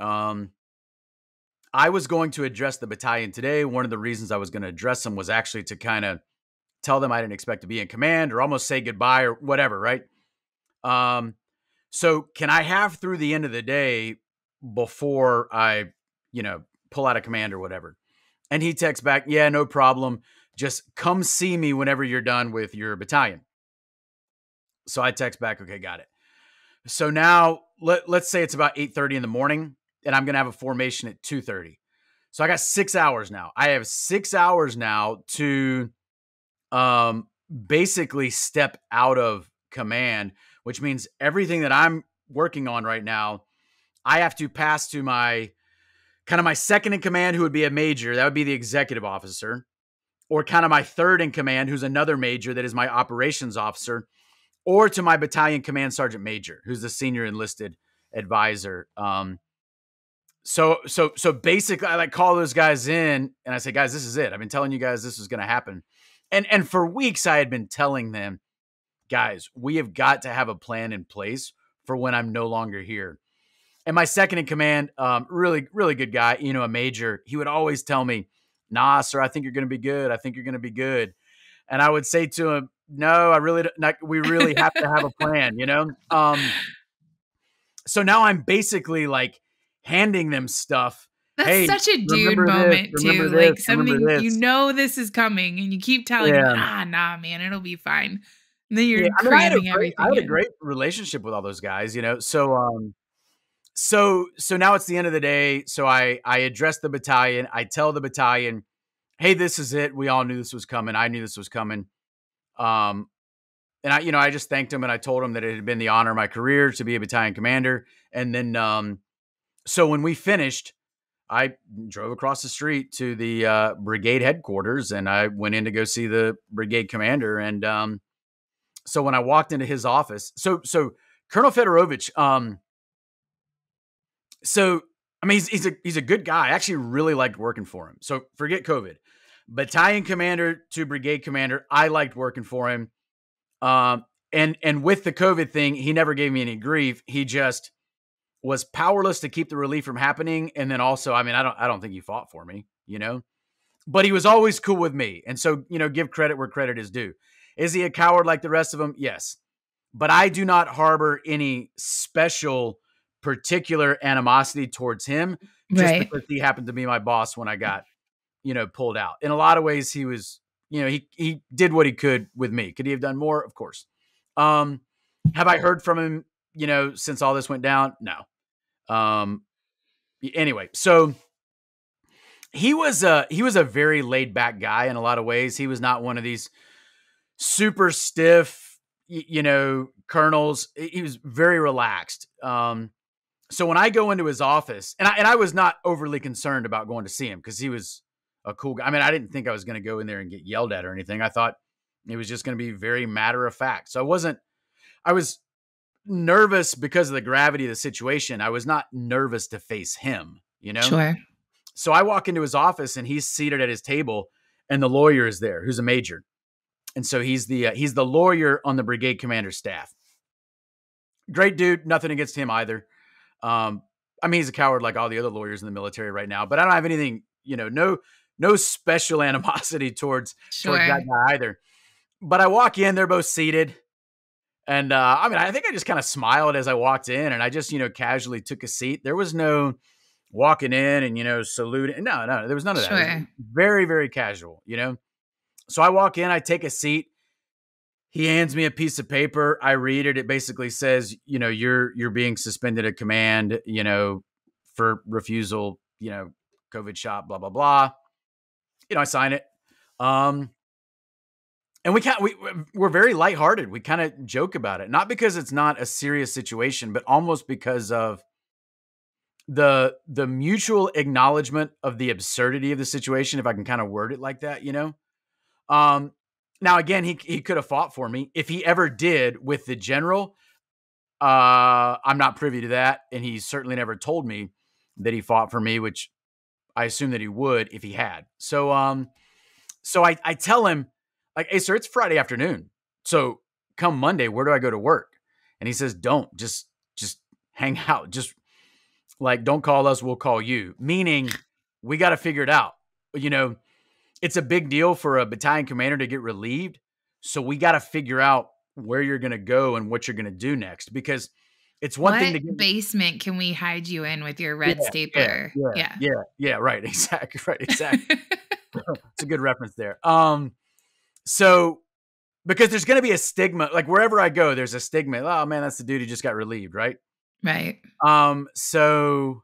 I was going to address the battalion today. One of the reasons I was going to address them was actually to kind of tell them I didn't expect to be in command or almost say goodbye or whatever, right? So can I have through the end of the day before I, you know, pull out of command or whatever? And he texts back, yeah, no problem. Just come see me whenever you're done with your battalion. So I text back, okay, got it. So now let's say it's about 8:30 in the morning and I'm going to have a formation at 2:30. So I got 6 hours now. I have 6 hours now to basically step out of command, which means everything that I'm working on right now, I have to pass to my second in command, who would be a major. That would be the executive officer, or kind of my third in command, who's another major. That is my operations officer, or to my battalion command sergeant major, who's the senior enlisted advisor. So basically I like call those guys in and I say, guys, this is it. I've been telling you guys this was going to happen. And for weeks I had been telling them, guys, we have got to have a plan in place for when I'm no longer here. And my second in command, really, really good guy, you know, a major, he would always tell me, nah, sir, I think you're going to be good. I think you're going to be good. And I would say to him, no, I really don't, like, we really have to have a plan, you know? So now I'm basically like handing them stuff. That's Hey, such a dude remember this, moment remember too. this, Like remember something you this. know this is coming and you keep telling him, Yeah. nah, man, it'll be fine. And then Yeah. you're I mean, cramming I everything had a in. great relationship with all those guys, you know? So now it's the end of the day. So I address the battalion. I tell the battalion, hey, this is it. We all knew this was coming. I knew this was coming. and I just thanked him and I told him that it had been the honor of my career to be a battalion commander. And then, so when we finished, I drove across the street to the brigade headquarters and I went in to go see the brigade commander. And so when I walked into his office, so Colonel Fedorovich, so I mean he's a good guy. I actually really liked working for him. So forget COVID. Battalion commander to brigade commander, I liked working for him. And with the COVID thing, he never gave me any grief. He just was powerless to keep the relief from happening. And then also, I mean, I don't think he fought for me, but he was always cool with me. And so, give credit where credit is due. Is he a coward like the rest of them? Yes. But I do not harbor any special particular animosity towards him just Right. because he happened to be my boss when I got, pulled out. In a lot of ways, he was, he did what he could with me. Could he have done more? Of course. Have I heard from him, since all this went down? No. Anyway, so he was a very laid back guy in a lot of ways. He was not one of these super stiff, colonels. He was very relaxed. So when I go into his office, and I was not overly concerned about going to see him because he was a cool guy. I mean, I didn't think I was going to go in there and get yelled at or anything. I thought it was just going to be very matter of fact. So I was nervous because of the gravity of the situation. I was not nervous to face him. Sure. So I walk into his office and he's seated at his table and the lawyer is there who's a major. And so he's the lawyer on the brigade commander's staff. Great dude. Nothing against him either. I mean, he's a coward like all the other lawyers in the military right now, but I don't have anything, no special animosity towards that Sure. guy either. But I walk in, they're both seated. And I mean, I think I just kind of smiled as I walked in and I just, casually took a seat. There was no walking in and, saluting. No, there was none of that. It was Sure. very, very casual. So I walk in, I take a seat. He hands me a piece of paper. I read it. It basically says, you're being suspended at command, for refusal, COVID shot, blah, blah, blah. I sign it. And we're very lighthearted. We kind of joke about it, not because it's not a serious situation, but almost because of the mutual acknowledgement of the absurdity of the situation, if I can kind of word it like that. Now again, he could have fought for me. If he ever did with the general, I'm not privy to that. And he certainly never told me that he fought for me, which I assume that he would if he had. So I tell him, like, hey, sir, it's Friday afternoon. So come Monday, where do I go to work? And he says, don't just hang out. Just like, don't call us. We'll call you. Meaning we got to figure it out. It's a big deal for a battalion commander to get relieved. So we got to figure out where you're going to go and what you're going to do next, because it's one thing What to get. basement can we hide you in with your Yeah, red yeah, stapler? yeah, Yeah. yeah. Right. Exactly. Right. Exactly. It's a good reference there. So because there's going to be a stigma, like wherever I go, there's a stigma. Oh man, that's the dude who just got relieved. Right. Right. So,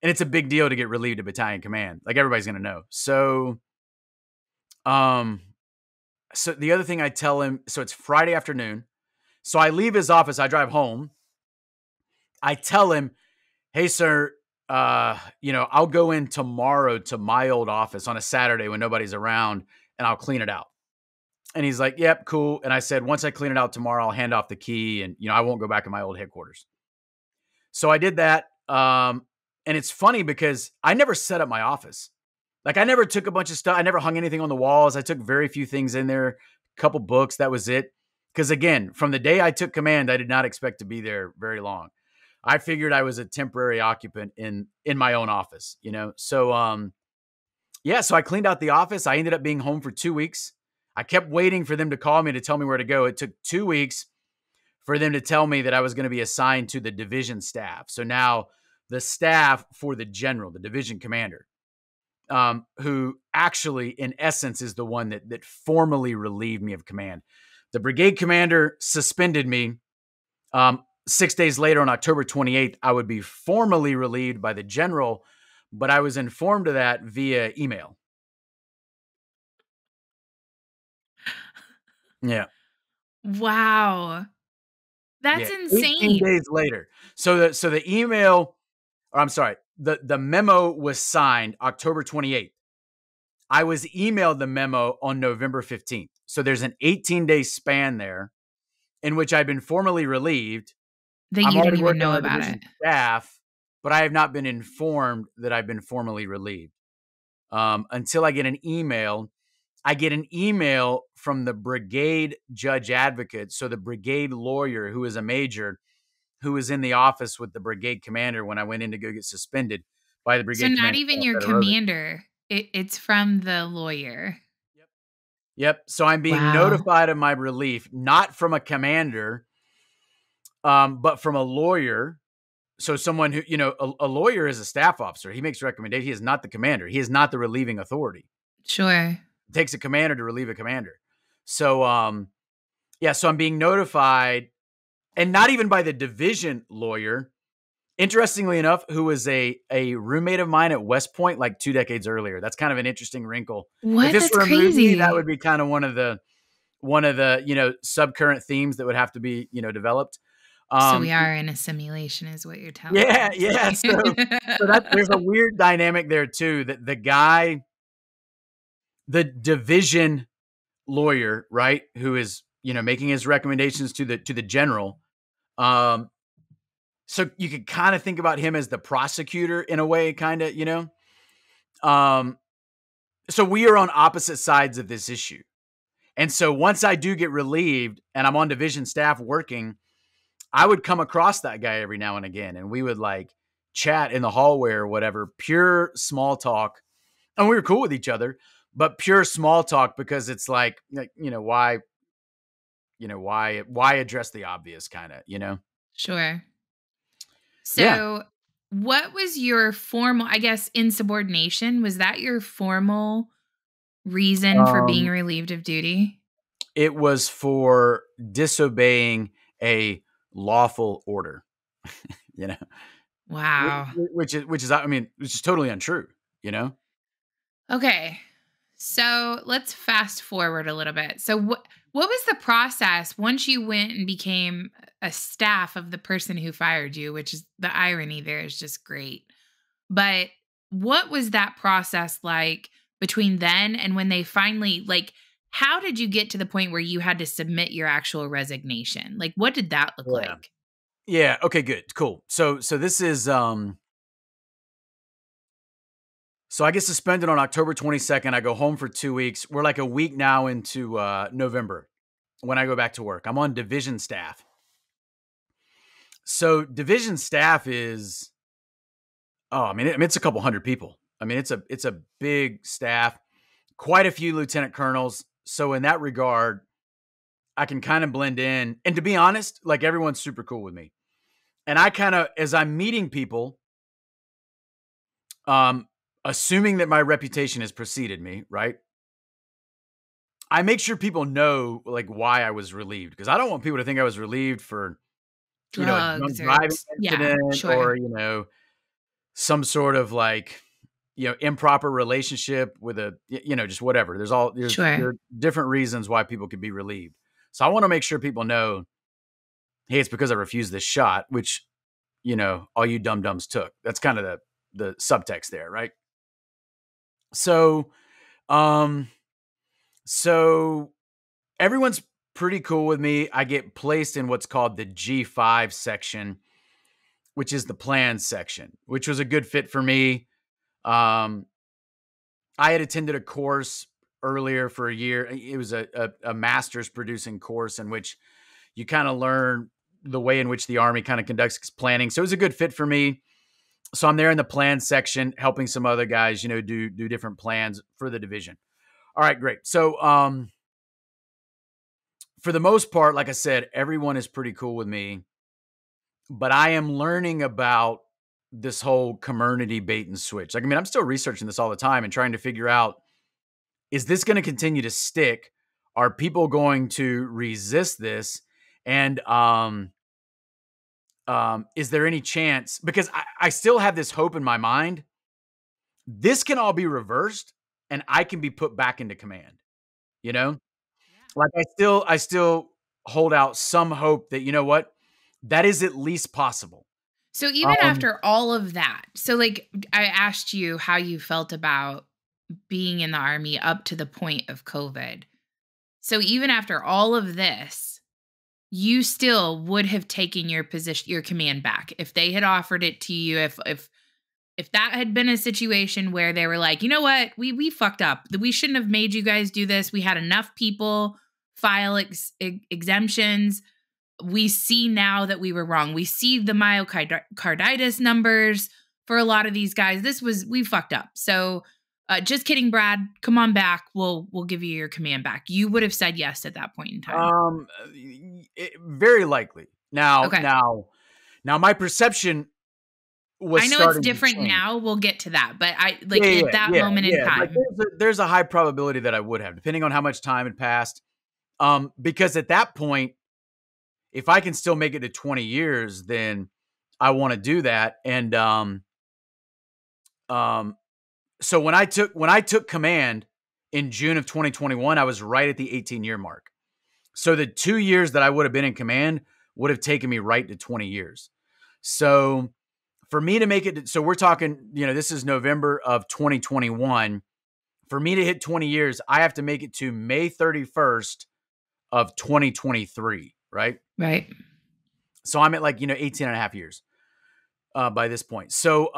and it's a big deal to get relieved at battalion command. Like everybody's going to know. So the other thing I tell him, so it's Friday afternoon. So I leave his office. I drive home. I tell him, hey, sir, I'll go in tomorrow to my old office on a Saturday when nobody's around and I'll clean it out. And he's like, yep, cool. And I said, once I clean it out tomorrow, I'll hand off the key and, I won't go back in my old headquarters. So I did that. And it's funny because I never set up my office. Like I never took a bunch of stuff. I never hung anything on the walls. I took very few things in there, a couple books. That was it. Because again, from the day I took command, I did not expect to be there very long. I figured I was a temporary occupant in my own office. So, so I cleaned out the office. I ended up being home for 2 weeks. I kept waiting for them to call me to tell me where to go. It took 2 weeks for them to tell me that I was going to be assigned to the division staff. So now the staff for the general, the division commander, who actually in essence is the one that formally relieved me of command. The brigade commander suspended me. 6 days later, on October 28th, I would be formally relieved by the general, but I was informed of that via email. Yeah. Wow. Yeah, That's 18 insane. days later. So the email, or I'm sorry, the memo was signed October 28th. I was emailed the memo on November 15th. So there's an 18-day span there in which I've been formally relieved. That I'm you didn't already even working know on a about it. division staff, but I have not been informed that I've been formally relieved until I get an email. I get an email from the brigade judge advocate. So the brigade lawyer, who is a major, who was in the office with the brigade commander when I went in to go get suspended by the So brigade not commander, even Colonel your Federovic. commander. It's from the lawyer. Yep. Yep. So I'm being Wow. notified of my relief, not from a commander, but from a lawyer. So someone who, a lawyer is a staff officer. He makes recommendations. He is not the commander. He is not the relieving authority. Sure. It takes a commander to relieve a commander. So, yeah, so I'm being notified, and not even by the division lawyer. Interestingly enough, who was a roommate of mine at West Point like 2 decades earlier. That's kind of an interesting wrinkle. If What? this That's were a movie, that would crazy. be kind of one of the subcurrent themes that would have to be developed. So Um, we are in a simulation is what you're telling yeah, me. yeah. So that there's a weird dynamic there too. That the guy, the division lawyer, right, who is making his recommendations to the general. Um, so you could kind of think about him as the prosecutor in a way, kind of. Um, so we are on opposite sides of this issue. And so once I do get relieved and I'm on division staff working, I would come across that guy every now and again, and we would like chat in the hallway or whatever, pure small talk. And we were cool with each other, but pure small talk because it's like why address the obvious kind of. Sure. Yeah. So what was your formal, I guess, insubordination? Was that your formal reason for being Um, relieved of duty? it was for disobeying a lawful order, you know, Wow. which is totally untrue, you know? Okay. So let's fast forward a little bit. So what was the process once you went and became a staff of the person who fired you, which is the irony there is just great. But what was that process like between then and when they finally like how did you get to the point where you had to submit your actual resignation? Like what did that look Yeah. like? Yeah. Okay, good. Cool. So this is so I get suspended on October 22nd. I go home for 2 weeks. We're like a week now into November when I go back to work. I'm on division staff. So division staff is it's a couple hundred people. I mean, it's a big staff, quite a few lieutenant colonels. So in that regard, I can kind of blend in. And to be honest, like everyone's super cool with me. And I kind of, as I'm meeting people, um, assuming that my reputation has preceded me, right? I make sure people know like why I was relieved because I don't want people to think I was relieved for, a drunk Drugs or driving yeah, incident sure. or, some sort of like, improper relationship with just whatever. There Sure. are different reasons why people could be relieved. So I want to make sure people know, hey, it's because I refused this shot, which, all you dum dums took. That's kind of the subtext there, right? So, um, so everyone's pretty cool with me. I get placed in what's called the G5 section, which is the plans section, which was a good fit for me. Um, I had attended a course earlier for a year. It was a master's producing course in which you kind of learn the way in which the Army kind of conducts planning. So it was a good fit for me. So I'm there in the plan section, helping some other guys, do different plans for the division. All right, great. So for the most part, like I said, everyone is pretty cool with me, but I am learning about this whole community bait and switch. Like, I mean, I'm still researching this all the time and trying to figure out, is this going to continue to stick? Are people going to resist this? And is there any chance? Because I still have this hope in my mind. This can all be reversed, and I can be put back into command. You know, Yeah. like I still hold out some hope that, you know what, that is at least possible. So even Um, after all of that, so like I asked you how you felt about being in the army up to the point of COVID. So even after all of this, you still would have taken your position, your command back if they had offered it to you. If that had been a situation where they were like, you know what, we fucked up. We shouldn't have made you guys do this. We had enough people file exemptions. We see now that we were wrong. We see the myocarditis numbers for a lot of these guys. We fucked up. So just kidding, Brad. Come on back. We'll give you your command back. You would have said yes at that point in time. very likely. Now, Okay. now, my perception was I know it's starting to different change. now. We'll get to that. But I Yeah, like at that moment in Like time. there's a high probability that I would have, depending on how much time had passed. Because at that point, if I can still make it to 20 years, then I want to do that. And um, so when I took command in June of 2021, I was right at the 18-year mark. So the 2 years that I would have been in command would have taken me right to 20 years. So for me to make it, so we're talking, this is November of 2021. For me to hit 20 years, I have to make it to May 31st of 2023, right? Right. So I'm at 18 and a half years by this point. So,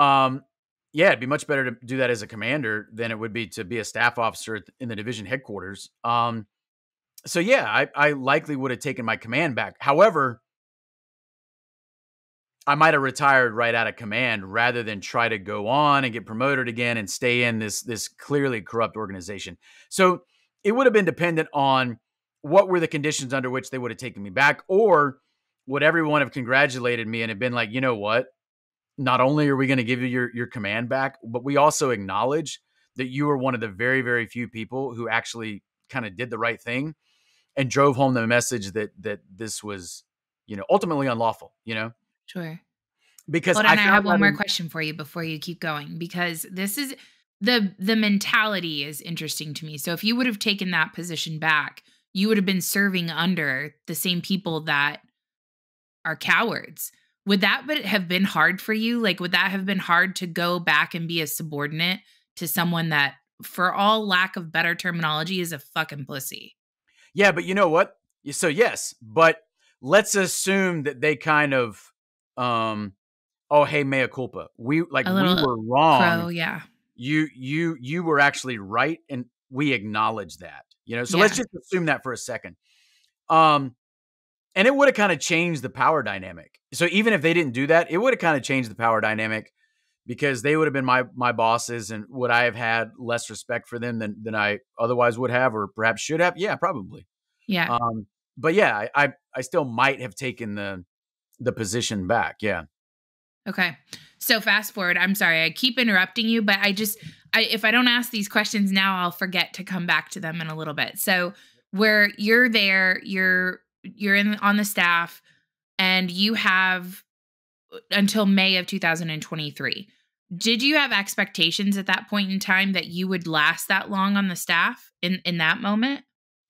yeah, it'd be much better to do that as a commander than it would be to be a staff officer in the division headquarters. So yeah, I likely would have taken my command back. However, I might have retired right out of command rather than try to go on and get promoted again and stay in this clearly corrupt organization. So it would have been dependent on what were the conditions under which they would have taken me back, or would everyone have congratulated me and have been like, you know what? Not only are we going to give you your command back, but we also acknowledge that you were one of the very, very few people who actually kind of did the right thing and drove home the message that this was, ultimately unlawful, Sure. because Hold I on, I found have out one more question for you before you keep going, because this is the mentality is interesting to me. So if you would have taken that position back, you would have been serving under the same people that are cowards. Would that have been hard for you? Like, would that have been hard to go back and be a subordinate to someone that, for all lack of better terminology, is a fucking pussy? yeah, but you know what? So yes, but let's assume that they kind of, oh, hey, mea culpa. We A we little were wrong. crow, yeah. You were actually right, and we acknowledge that. So let's Yeah. just assume that for a second. Um, and it would have kind of changed the power dynamic. So even if they didn't do that, it would have kind of changed the power dynamic because they would have been my bosses, and would I have had less respect for them than I otherwise would have, or perhaps should have? Yeah, probably. Yeah. But yeah, I still might have taken the position back. Yeah. Okay. So fast forward. I'm sorry. I keep interrupting you, but if I don't ask these questions now, I'll forget to come back to them in a little bit. So where you're there, you're in on the staff, and you have until May of 2023. Did you have expectations at that point in time that you would last that long on the staff in that moment?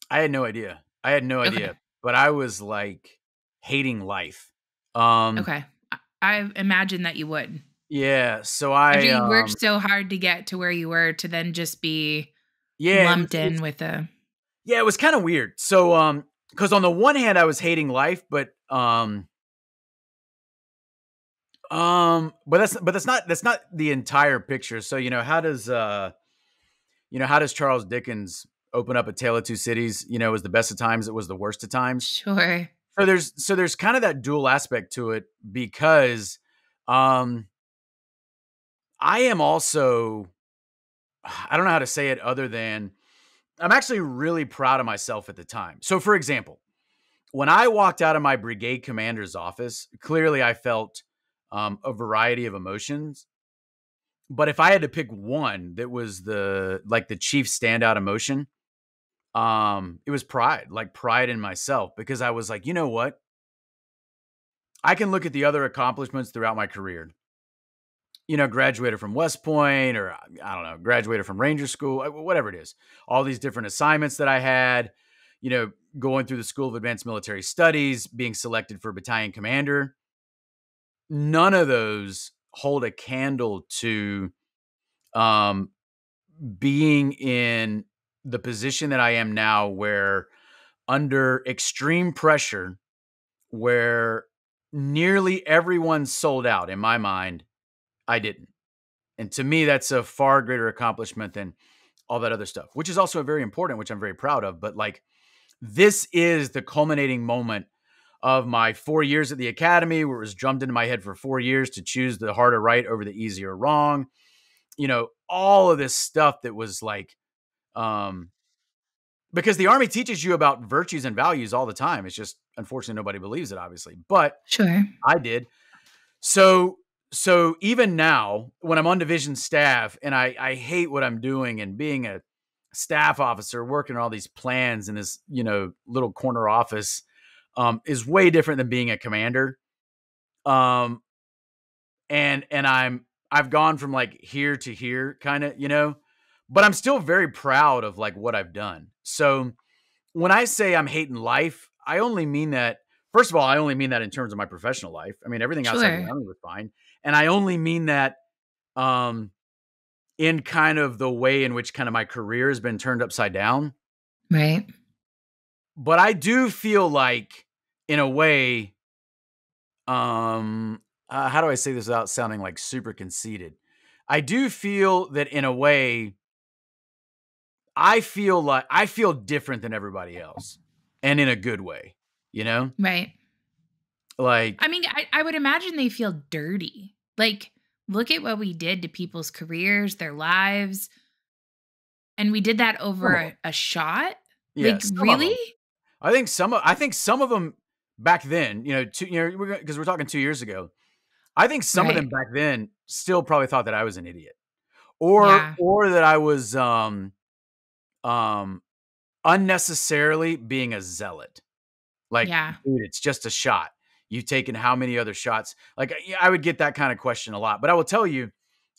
I had no idea. I had no Okay. idea, but I was like hating life. Um, Okay. I imagine that you would. yeah. So After you worked so hard to get to where you were, to then just be yeah, lumped in with a yeah, it was kind of weird. So, because on the one hand, I was hating life, but that's not the entire picture. So, how does Charles Dickens open up A Tale of Two Cities? It was the best of times, it was the worst of times. sure. So there's kind of that dual aspect to it because, um, I am also, I don't know how to say it other than I'm actually really proud of myself at the time. So, for example, when I walked out of my brigade commander's office, clearly I felt a variety of emotions. But if I had to pick one that was the chief standout emotion, it was pride, like pride in myself, because I was like, you know what? I can look at the other accomplishments throughout my career. Graduated from West Point, or I don't know, graduated from Ranger School, whatever it is. All these different assignments that I had. going through the School of Advanced Military Studies, being selected for battalion commander. None of those hold a candle to um, being in the position that I am now, where under extreme pressure, where nearly everyone sold out, in my mind, I didn't. And to me, that's a far greater accomplishment than all that other stuff, which is also very important, which I'm very proud of. But like, this is the culminating moment of my 4 years at the academy, where it was drummed into my head for 4 years to choose the harder right over the easier wrong. All of this stuff that was like, um, because the Army teaches you about virtues and values all the time. It's just, unfortunately, nobody believes it, obviously, but Sure. I did. So even now, when I'm on division staff and I hate what I'm doing, and being a staff officer working on all these plans in this, little corner office, is way different than being a commander. Um, and I've gone from like here to here, kind of, but I'm still very proud of like what I've done. So when I say I'm hating life, I only mean that. First of all, I only mean that in terms of my professional life. I mean, everything outside the Sure. Army was fine, and I only mean that um, in kind of the way in which kind of my career has been turned upside down. Right. But I do feel like, in a way, how do I say this without sounding like super conceited? I do feel that, in a way, I feel different than everybody else, and in a good way, you know? Right. Like, I mean, I would imagine they feel dirty. Like, look at what we did to people's careers, their lives, and we did that some over of 'em. a shot? Yeah, Like, some of really? them. I think some of them back then, because we're talking 2 years ago. I think some of them Right. back then still probably thought that I was an idiot, or Yeah. or that I was, um, unnecessarily being a zealot. Like, Yeah. "Dude, it's just a shot. You've taken how many other shots?" Like, yeah, I would get that kinda question a lot, but I will tell you,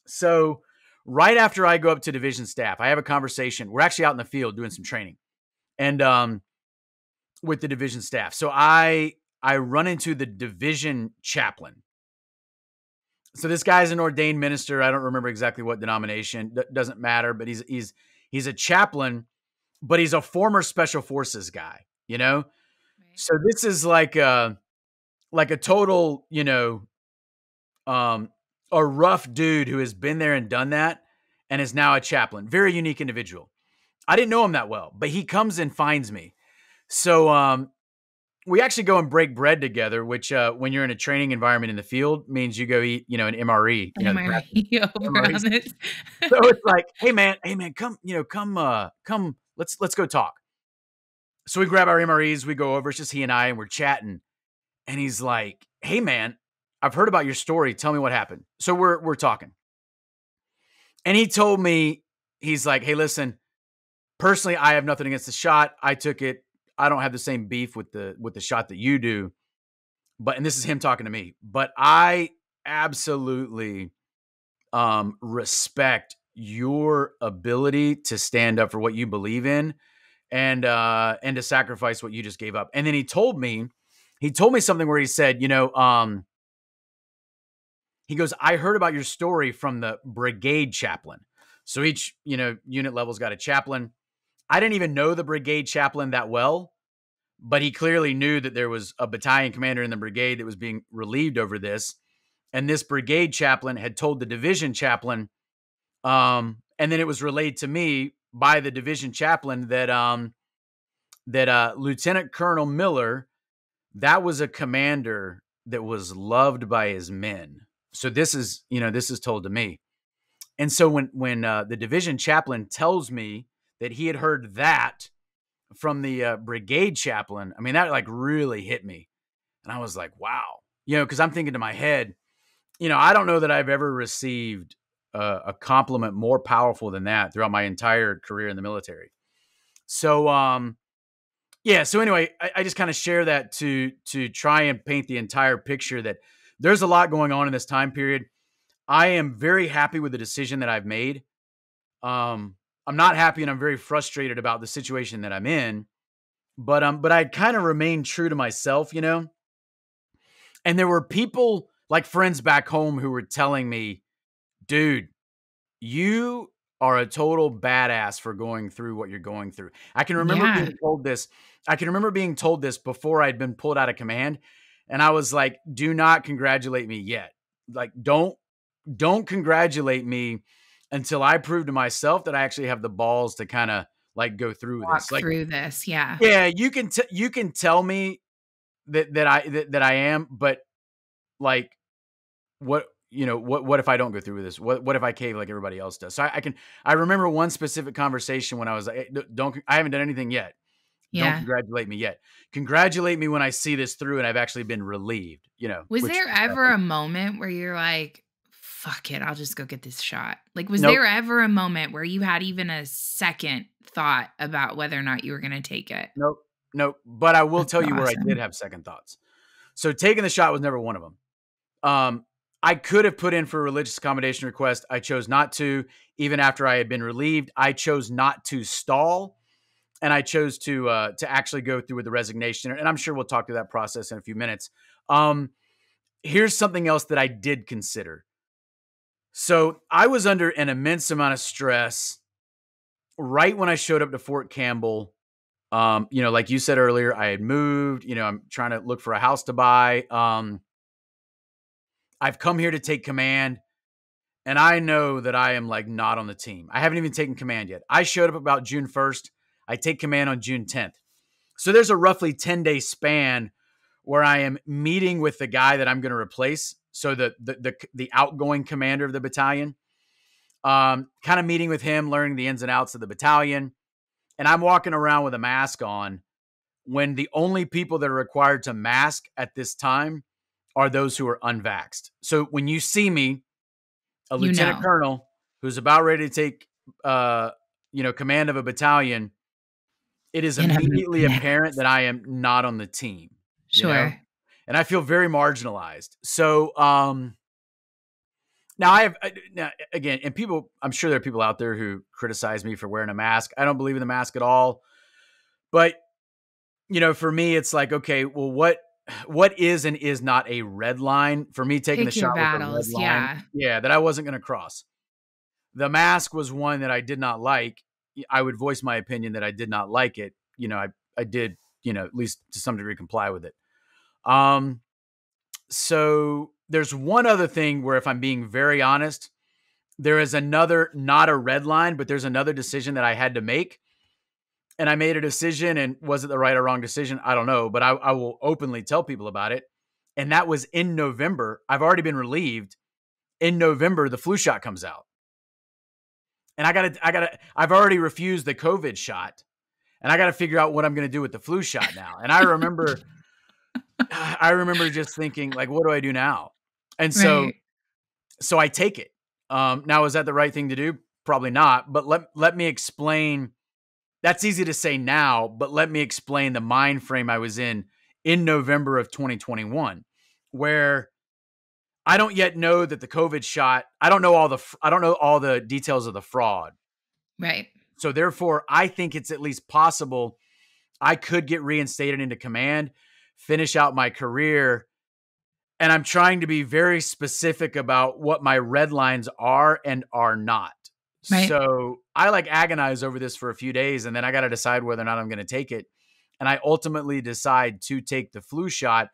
so right after I go up to division staff, I have a conversation. We're actually out in the field doing some training, and, with the division staff. So I run into the division chaplain. So this guy's an ordained minister. I don't remember exactly what denomination. Doesn't matter, but he's a chaplain, but he's a former special forces guy, you know? Right. So this is like a total, um a rough dude who has been there and done that, and is now a chaplain. Very unique individual. I didn't know him that well, but he comes and finds me. So we actually go and break bread together, which, when you're in a training environment in the field, means you go eat, an MRE, Am the I practice right over MREs. on this? So it's like, hey man, come, let's go talk. So we grab our MREs, we go over, it's just he and I, and we're chatting. And he's like, hey man, I've heard about your story. Tell me what happened. So we're talking. And he told me, he's like, hey, listen, personally, I have nothing against the shot. I took it. I don't have the same beef with the shot that you do. But, and this is him talking to me, but I absolutely respect your ability to stand up for what you believe in, and to sacrifice what you just gave up. And then he told me something where he said, he goes, I heard about your story from the brigade chaplain. So each, unit level's got a chaplain. I didn't even know the brigade chaplain that well, but he clearly knew that there was a battalion commander in the brigade that was being relieved over this. And this brigade chaplain had told the division chaplain, and then it was relayed to me by the division chaplain that Lieutenant Colonel Miller, that was a commander that was loved by his men. So this is told to me. And so when the division chaplain tells me that he had heard that from the brigade chaplain, I mean, that like really hit me. And I was like, wow, because I'm thinking to my head, I don't know that I've ever received a compliment more powerful than that throughout my entire career in the military. So, yeah. So anyway, I just kind of share that to try and paint the entire picture that there's a lot going on in this time period. I am very happy with the decision that I've made. I'm not happy, and I'm very frustrated about the situation that I'm in. but I kind of remained true to myself, and there were people like friends back home who were telling me, dude, you are a total badass for going through what you're going through. I can remember Yeah. being told this. I can remember being told this before I'd been pulled out of command. And I was like, do not congratulate me yet. Like, don't congratulate me until I prove to myself that I actually have the balls to kind of like go through this. Walk Like, through this. Yeah. yeah, you can tell me that I am, but like what if I don't go through with this? What if I cave like everybody else does? So I remember one specific conversation when I was like, hey, don't I haven't done anything yet. Don't Yeah. congratulate me yet. Congratulate me when I see this through and I've actually been relieved, Was which there ever a moment where you're like, fuck it, I'll just go get this shot? Like, was nope, there ever a moment where you had even a second thought about whether or not you were going to take it? nope, nope. But I will That's tell so you where I did awesome. have second thoughts. So taking the shot was never one of them. I could have put in for a religious accommodation request. I chose not to. Even after I had been relieved, I chose not to stall, and I chose to actually go through with the resignation. And I'm sure we'll talk through that process in a few minutes. Um, Here's something else that I did consider. So I was under an immense amount of stress right when I showed up to Fort Campbell. Like you said earlier, I had moved. I'm trying to look for a house to buy. I've come here to take command. And I know that I am like not on the team. I haven't even taken command yet. I showed up about June 1st. I take command on June 10th. So there's a roughly 10-day span where I am meeting with the guy that I'm going to replace. So the outgoing commander of the battalion, kind of meeting with him, learning the ins and outs of the battalion. And I'm walking around with a mask on when the only people that are required to mask at this time are those who are unvaxxed. So when you see me, a You lieutenant know, colonel who's about ready to take, command of a battalion, it is in a immediately apparent minute. that I am not on the team, Sure. and I feel very marginalized. So, now now again, and people, I'm sure there are people out there who criticize me for wearing a mask. I don't believe in the mask at all, but for me, it's like, okay, well, what is and is not a red line for me? Taking the Pick your shot was a red battles. line, Yeah. yeah, that I wasn't going to cross. The mask was one that I did not like. I would voice my opinion that I did not like it. I did, at least to some degree comply with it. Um, so there's one other thing where if I'm being very honest, there is another, not a red line, but there's another decision that I had to make. And I made a decision, and was it the right or wrong decision? I don't know, but I will openly tell people about it. And that was in November. I've already been relieved. In November, the flu shot comes out. And I've already refused the COVID shot, and I got to figure out what I'm going to do with the flu shot now. And I remember just thinking, like, what do I do now? And so, Right. so I take it. Now, is that the right thing to do? Probably not. But let me explain. That's easy to say now, but let me explain the mind frame I was in November of 2021, where I don't yet know that the COVID shot. I don't know all the details of the fraud. Right. So therefore, I think it's at least possible I could get reinstated into command, finish out my career. And I'm trying to be very specific about what my red lines are and are not. Right. So I like agonize over this for a few days, and then I got to decide whether or not I'm going to take it. And I ultimately decide to take the flu shot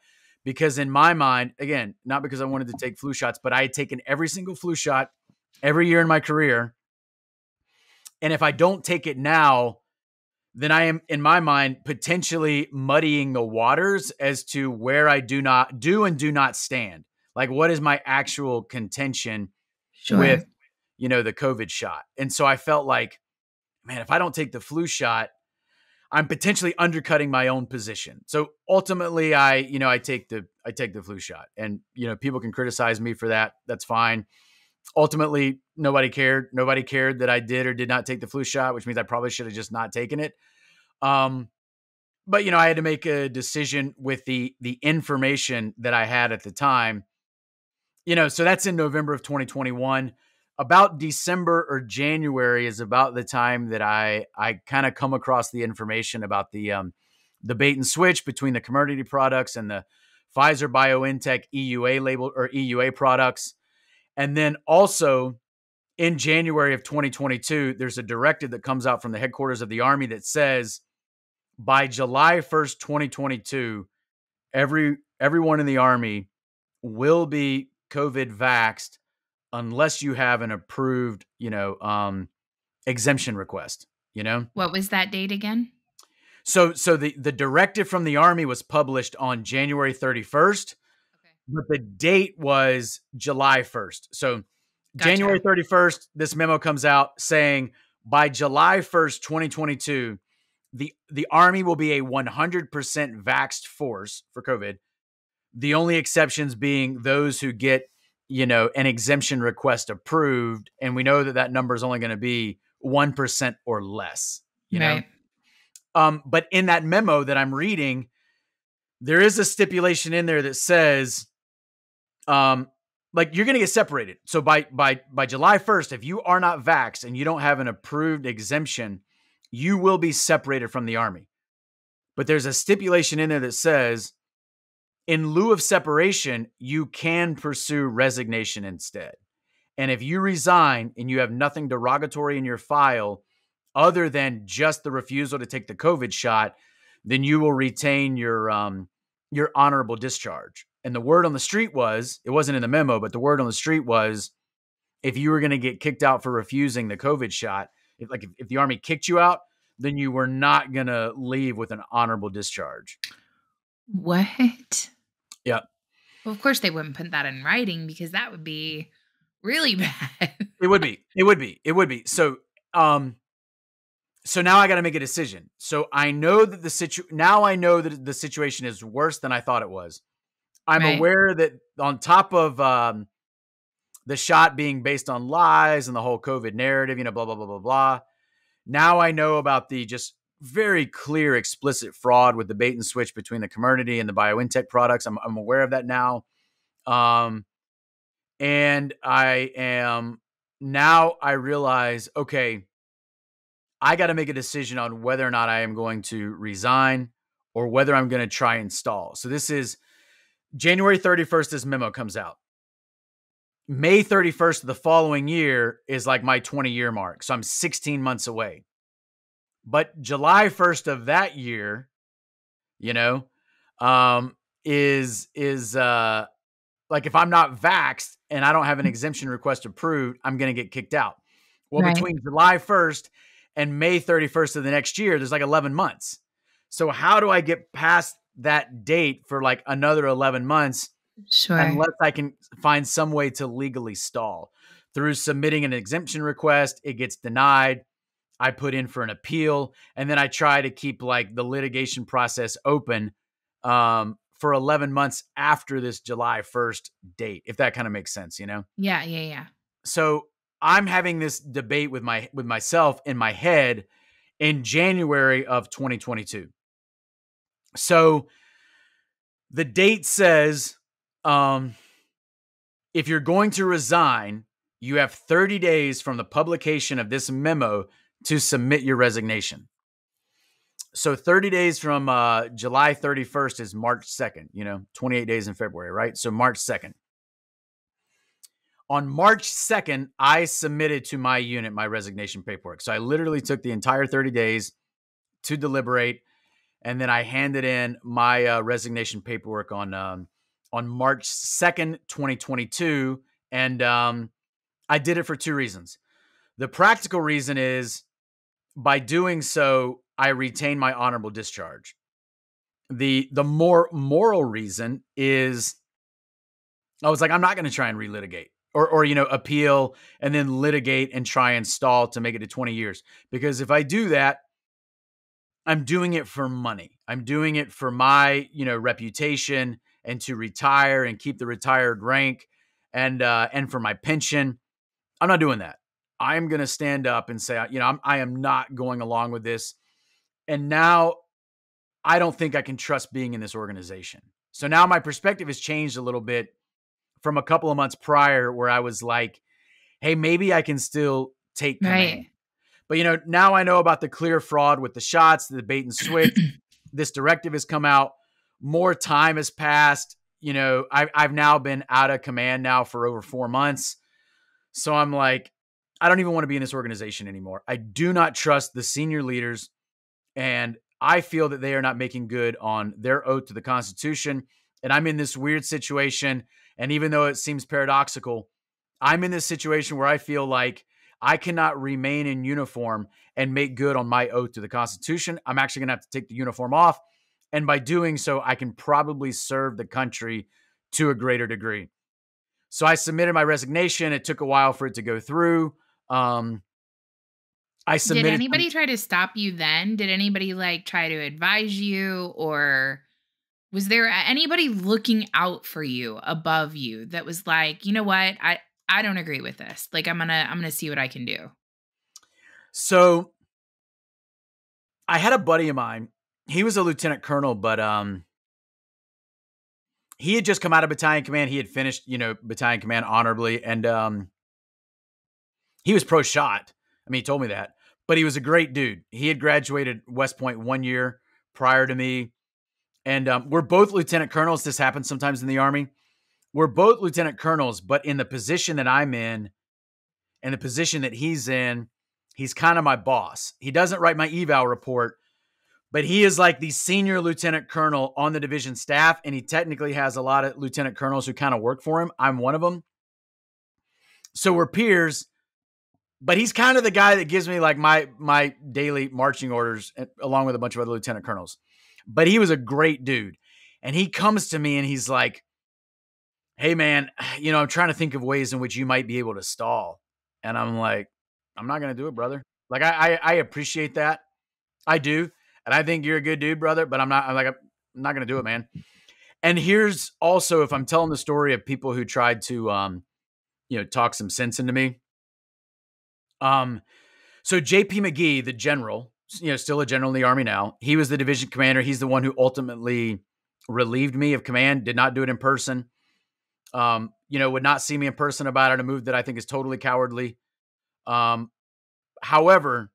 because in my mind, again, not because I wanted to take flu shots, but I had taken every single flu shot every year in my career. And if I don't take it now, then I am, in my mind, potentially muddying the waters as to where I do and do not stand. Like, what is my actual contention with, Sure. the COVID shot? And so I felt like, man, if I don't take the flu shot, I'm potentially undercutting my own position. So ultimately, I take the flu shot, and people can criticize me for that. That's fine. Ultimately, nobody cared. Nobody cared that I did or did not take the flu shot, which means I probably should have just not taken it. Um, but I had to make a decision with the information that I had at the time. So that's in November of 2021. About December or January is about the time that I kind of come across the information about the bait and switch between the Comirnaty products and the Pfizer BioNTech EUA label or EUA products. And then also in January of 2022, there's a directive that comes out from the headquarters of the Army that says by July 1st, 2022, everyone in the Army will be COVID vaxxed unless you have an approved, exemption request, What was that date again? So the directive from the Army was published on January 31st, Okay. but the date was July 1st. So January Gotcha. 31st, this memo comes out saying by July 1st, 2022, the Army will be a 100% vaxxed force for COVID. The only exceptions being those who get, an exemption request approved. And we know that that number is only going to be 1% or less, Right. But in that memo that I'm reading, there is a stipulation in there that says, like you're going to get separated. So by July 1st, if you are not vaxxed and you don't have an approved exemption, you will be separated from the Army. But there's a stipulation in there that says, in lieu of separation, you can pursue resignation instead. And if you resign and you have nothing derogatory in your file other than just the refusal to take the COVID shot, then you will retain your honorable discharge. And the word on the street was, it wasn't in the memo, but the word on the street was, if you were going to get kicked out for refusing the COVID shot, if the Army kicked you out, then you were not going to leave with an honorable discharge. What? Yeah. Well, of course they wouldn't put that in writing because that would be really bad. It would be. So, so now I got to make a decision. So I know that the situation is worse than I thought it was. I'm Right. aware that on top of the shot being based on lies and the whole COVID narrative, blah, blah, blah, blah, blah. Now I know about the just very clear, explicit fraud with the bait and switch between the Comirnaty and the BioNTech products. I'm aware of that now. And I realize, okay, I got to make a decision on whether or not I am going to resign or whether I'm going to try and stall. So this is January 31st, this memo comes out. May 31st of the following year is like my 20-year mark. So I'm 16 months away. But July 1st of that year, is like if I'm not vaxxed and I don't have an exemption request approved, I'm going to get kicked out. Well, Right. between July 1st and May 31st of the next year, there's like 11 months. So how do I get past that date for like another 11 months Sure. unless I can find some way to legally stall? Through submitting an exemption request, it gets denied. I put in for an appeal, and then I try to keep like the litigation process open for 11 months after this July 1st date, if that kind of makes sense, Yeah. So I'm having this debate with myself in my head in January of 2022. So the date says, if you're going to resign, you have 30 days from the publication of this memo to submit your resignation. So 30 days from July 31st is March 2nd, 28 days in February, right? So March 2nd. On March 2nd, I submitted to my unit my resignation paperwork. So I literally took the entire 30 days to deliberate, and then I handed in my resignation paperwork on March 2nd, 2022. And I did it for two reasons. The practical reason is, by doing so, I retain my honorable discharge. The more moral reason is, I was like, I'm not going to try and relitigate or appeal and then litigate and try and stall to make it to 20 years. Because if I do that, I'm doing it for money. I'm doing it for my, reputation and to retire and keep the retired rank and for my pension. I'm not doing that. I'm going to stand up and say, I am not going along with this. And now I don't think I can trust being in this organization. So now my perspective has changed a little bit from a couple of months prior where I was like, hey, maybe I can still take command. Right. But, now I know about the clear fraud with the shots, the bait and switch. This directive has come out. More time has passed. You know, I've now been out of command now for over 4 months. So I'm like, I don't even want to be in this organization anymore. I do not trust the senior leaders, and I feel that they are not making good on their oath to the Constitution. And I'm in this weird situation. And even though it seems paradoxical, I'm in this situation where I feel like I cannot remain in uniform and make good on my oath to the Constitution. I'm actually going to have to take the uniform off. And by doing so, I can probably serve the country to a greater degree. So I submitted my resignation. It took a while for it to go through. I Did submitted some. anybody try to stop you then? Did anybody like try to advise you, or was there anybody looking out for you above you that was like, "You know what? I don't agree with this. Like I'm going to see what I can do." So I had a buddy of mine. He was a lieutenant colonel, but he had just come out of battalion command. He had finished, battalion command honorably, and he was pro shot. I mean, he told me that, but he was a great dude. He had graduated West Point 1 year prior to me, and we're both lieutenant colonels. This happens sometimes in the Army. We're both lieutenant colonels, but in the position that I'm in and the position that he's in, he's kind of my boss. He doesn't write my eval report, but he is like the senior lieutenant colonel on the division staff, and he technically has a lot of lieutenant colonels who kind of work for him. I'm one of them. So we're peers, but he's kind of the guy that gives me like my daily marching orders along with a bunch of other lieutenant colonels. But he was a great dude. And he comes to me and he's like, "Hey man, I'm trying to think of ways in which you might be able to stall." And I'm like, "I'm not going to do it, brother." Like I appreciate that. I do. And I think you're a good dude, brother, but I'm not going to do it, man. And here's also, if I'm telling the story of people who tried to, talk some sense into me. So JP McGee, the general, still a general in the Army now, he was the division commander. He's the one who ultimately relieved me of command, did not do it in person. Would not see me in person about it, a move that I think is totally cowardly. However,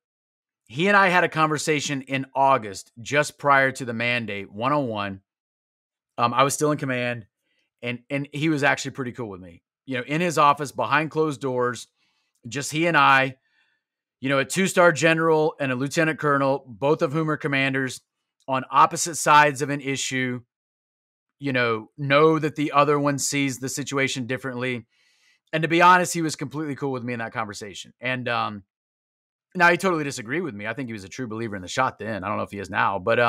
he and I had a conversation in August, just prior to the mandate, one-on-one. I was still in command, and he was actually pretty cool with me. In his office, behind closed doors, just he and I, a 2-star general and a lieutenant colonel, both of whom are commanders on opposite sides of an issue, know that the other one sees the situation differently. And to be honest, he was completely cool with me in that conversation. And now he totally disagreed with me. I think he was a true believer in the shot then. I don't know if he is now, but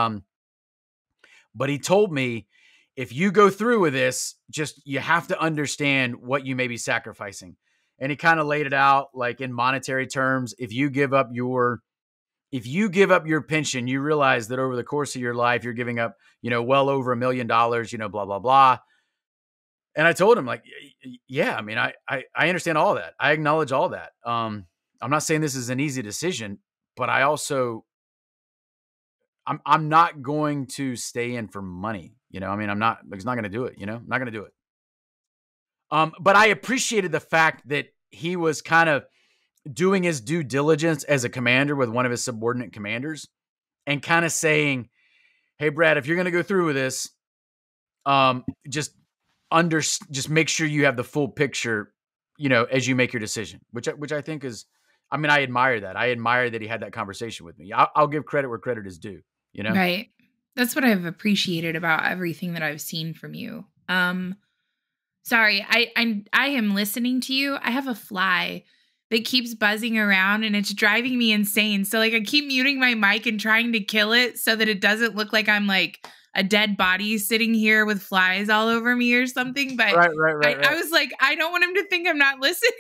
he told me, if you go through with this, you have to understand what you may be sacrificing. And he kind of laid it out like in monetary terms. If you give up your pension, you realize that over the course of your life, you're giving up, well over $1 million, blah, blah, blah. And I told him, like, yeah, I mean, I understand all that. I acknowledge all that. I'm not saying this is an easy decision, but I also, I'm not going to stay in for money. I mean, I'm not going to do it, I'm not going to do it. But I appreciated the fact that he was kind of doing his due diligence as a commander with one of his subordinate commanders and kind of saying, "Hey, Brad, if you're going to go through with this, just make sure you have the full picture, as you make your decision," which I think is, I mean, I admire that. I admire that he had that conversation with me. I'll give credit where credit is due, Right. That's what I've appreciated about everything that I've seen from you. Sorry, I am listening to you. I have a fly that keeps buzzing around and it's driving me insane. So like I keep muting my mic and trying to kill it so that it doesn't look like I'm like a dead body sitting here with flies all over me or something. But right. I was like, I don't want him to think I'm not listening.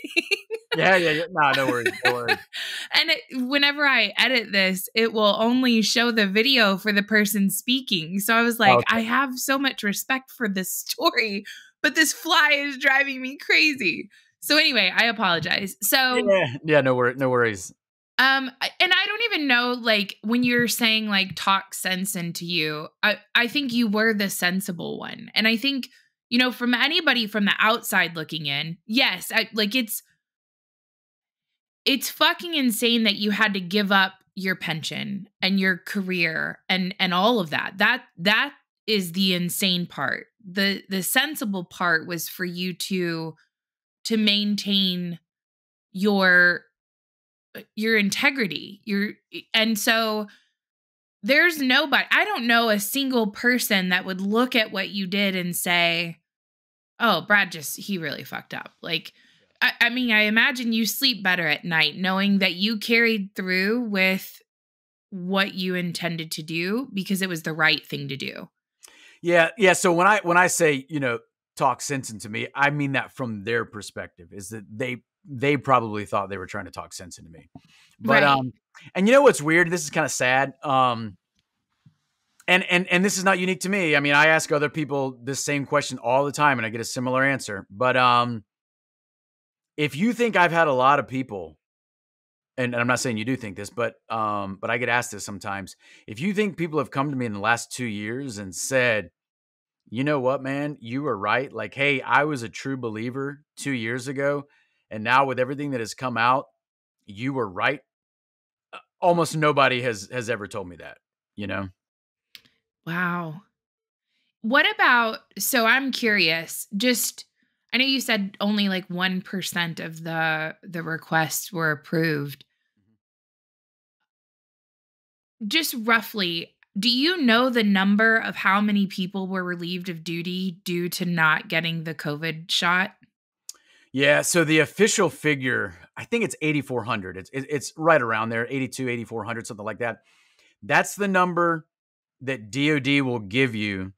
Yeah. No worries. And whenever I edit this, it will only show the video for the person speaking. So I was like, Okay. I have so much respect for this story, but this fly is driving me crazy. So anyway, I apologize. So yeah, no worries. And I don't even know, like, when you're saying like talk sense into you, I think you were the sensible one. And I think, from anybody from the outside looking in, yes, it's fucking insane that you had to give up your pension and your career and all of that. That is the insane part. The sensible part was for you to maintain your your integrity. Your and so there's nobody, I don't know a single person that would look at what you did and say, "Oh, Brad just he really fucked up." Like I mean, I imagine you sleep better at night knowing that you carried through with what you intended to do because it was the right thing to do. Yeah, yeah. So when I say, talk sense into me, I mean that from their perspective is that they probably thought they were trying to talk sense into me. But Right. and you know what's weird? This is kind of sad. And this is not unique to me. I mean, I ask other people this same question all the time and I get a similar answer. But if you think I've had a lot of people, and I'm not saying you do think this, but I get asked this sometimes. If you think people have come to me in the last 2 years and said, you know what, man, you were right. Like, hey, I was a true believer 2 years ago. And now with everything that has come out, you were right. Almost nobody has ever told me that, you know? Wow. What about, so I'm curious, just I know you said only like 1% of the requests were approved. Just roughly, do you know the number of how many people were relieved of duty due to not getting the COVID shot? Yeah, so the official figure, I think it's 8,400. It's right around there, 82, 8,400, something like that. That's the number that DoD will give you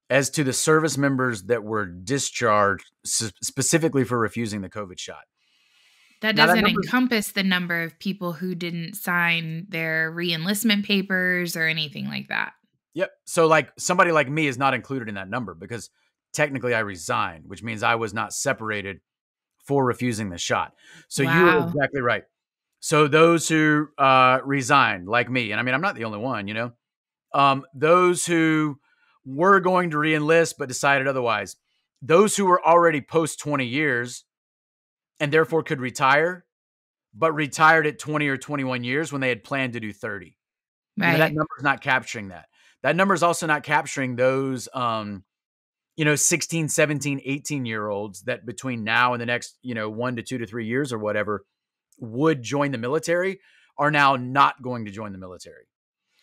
as to the service members that were discharged specifically for refusing the COVID shot. That Now that doesn't number's encompass the number of people who didn't sign their reenlistment papers or anything like that. Yep. So like somebody like me is not included in that number because technically I resigned, which means I was not separated for refusing the shot. So you were Wow. exactly right. So those who resigned, like me, and I mean I'm not the only one, those who were going to reenlist but decided otherwise, those who were already post 20 years and therefore could retire, but retired at 20 or 21 years when they had planned to do 30. That Right. number is not capturing that. That number is also not capturing those 16, 17, 18-year olds that between now and the next, 1 to 2 to 3 years or whatever would join the military are now not going to join the military.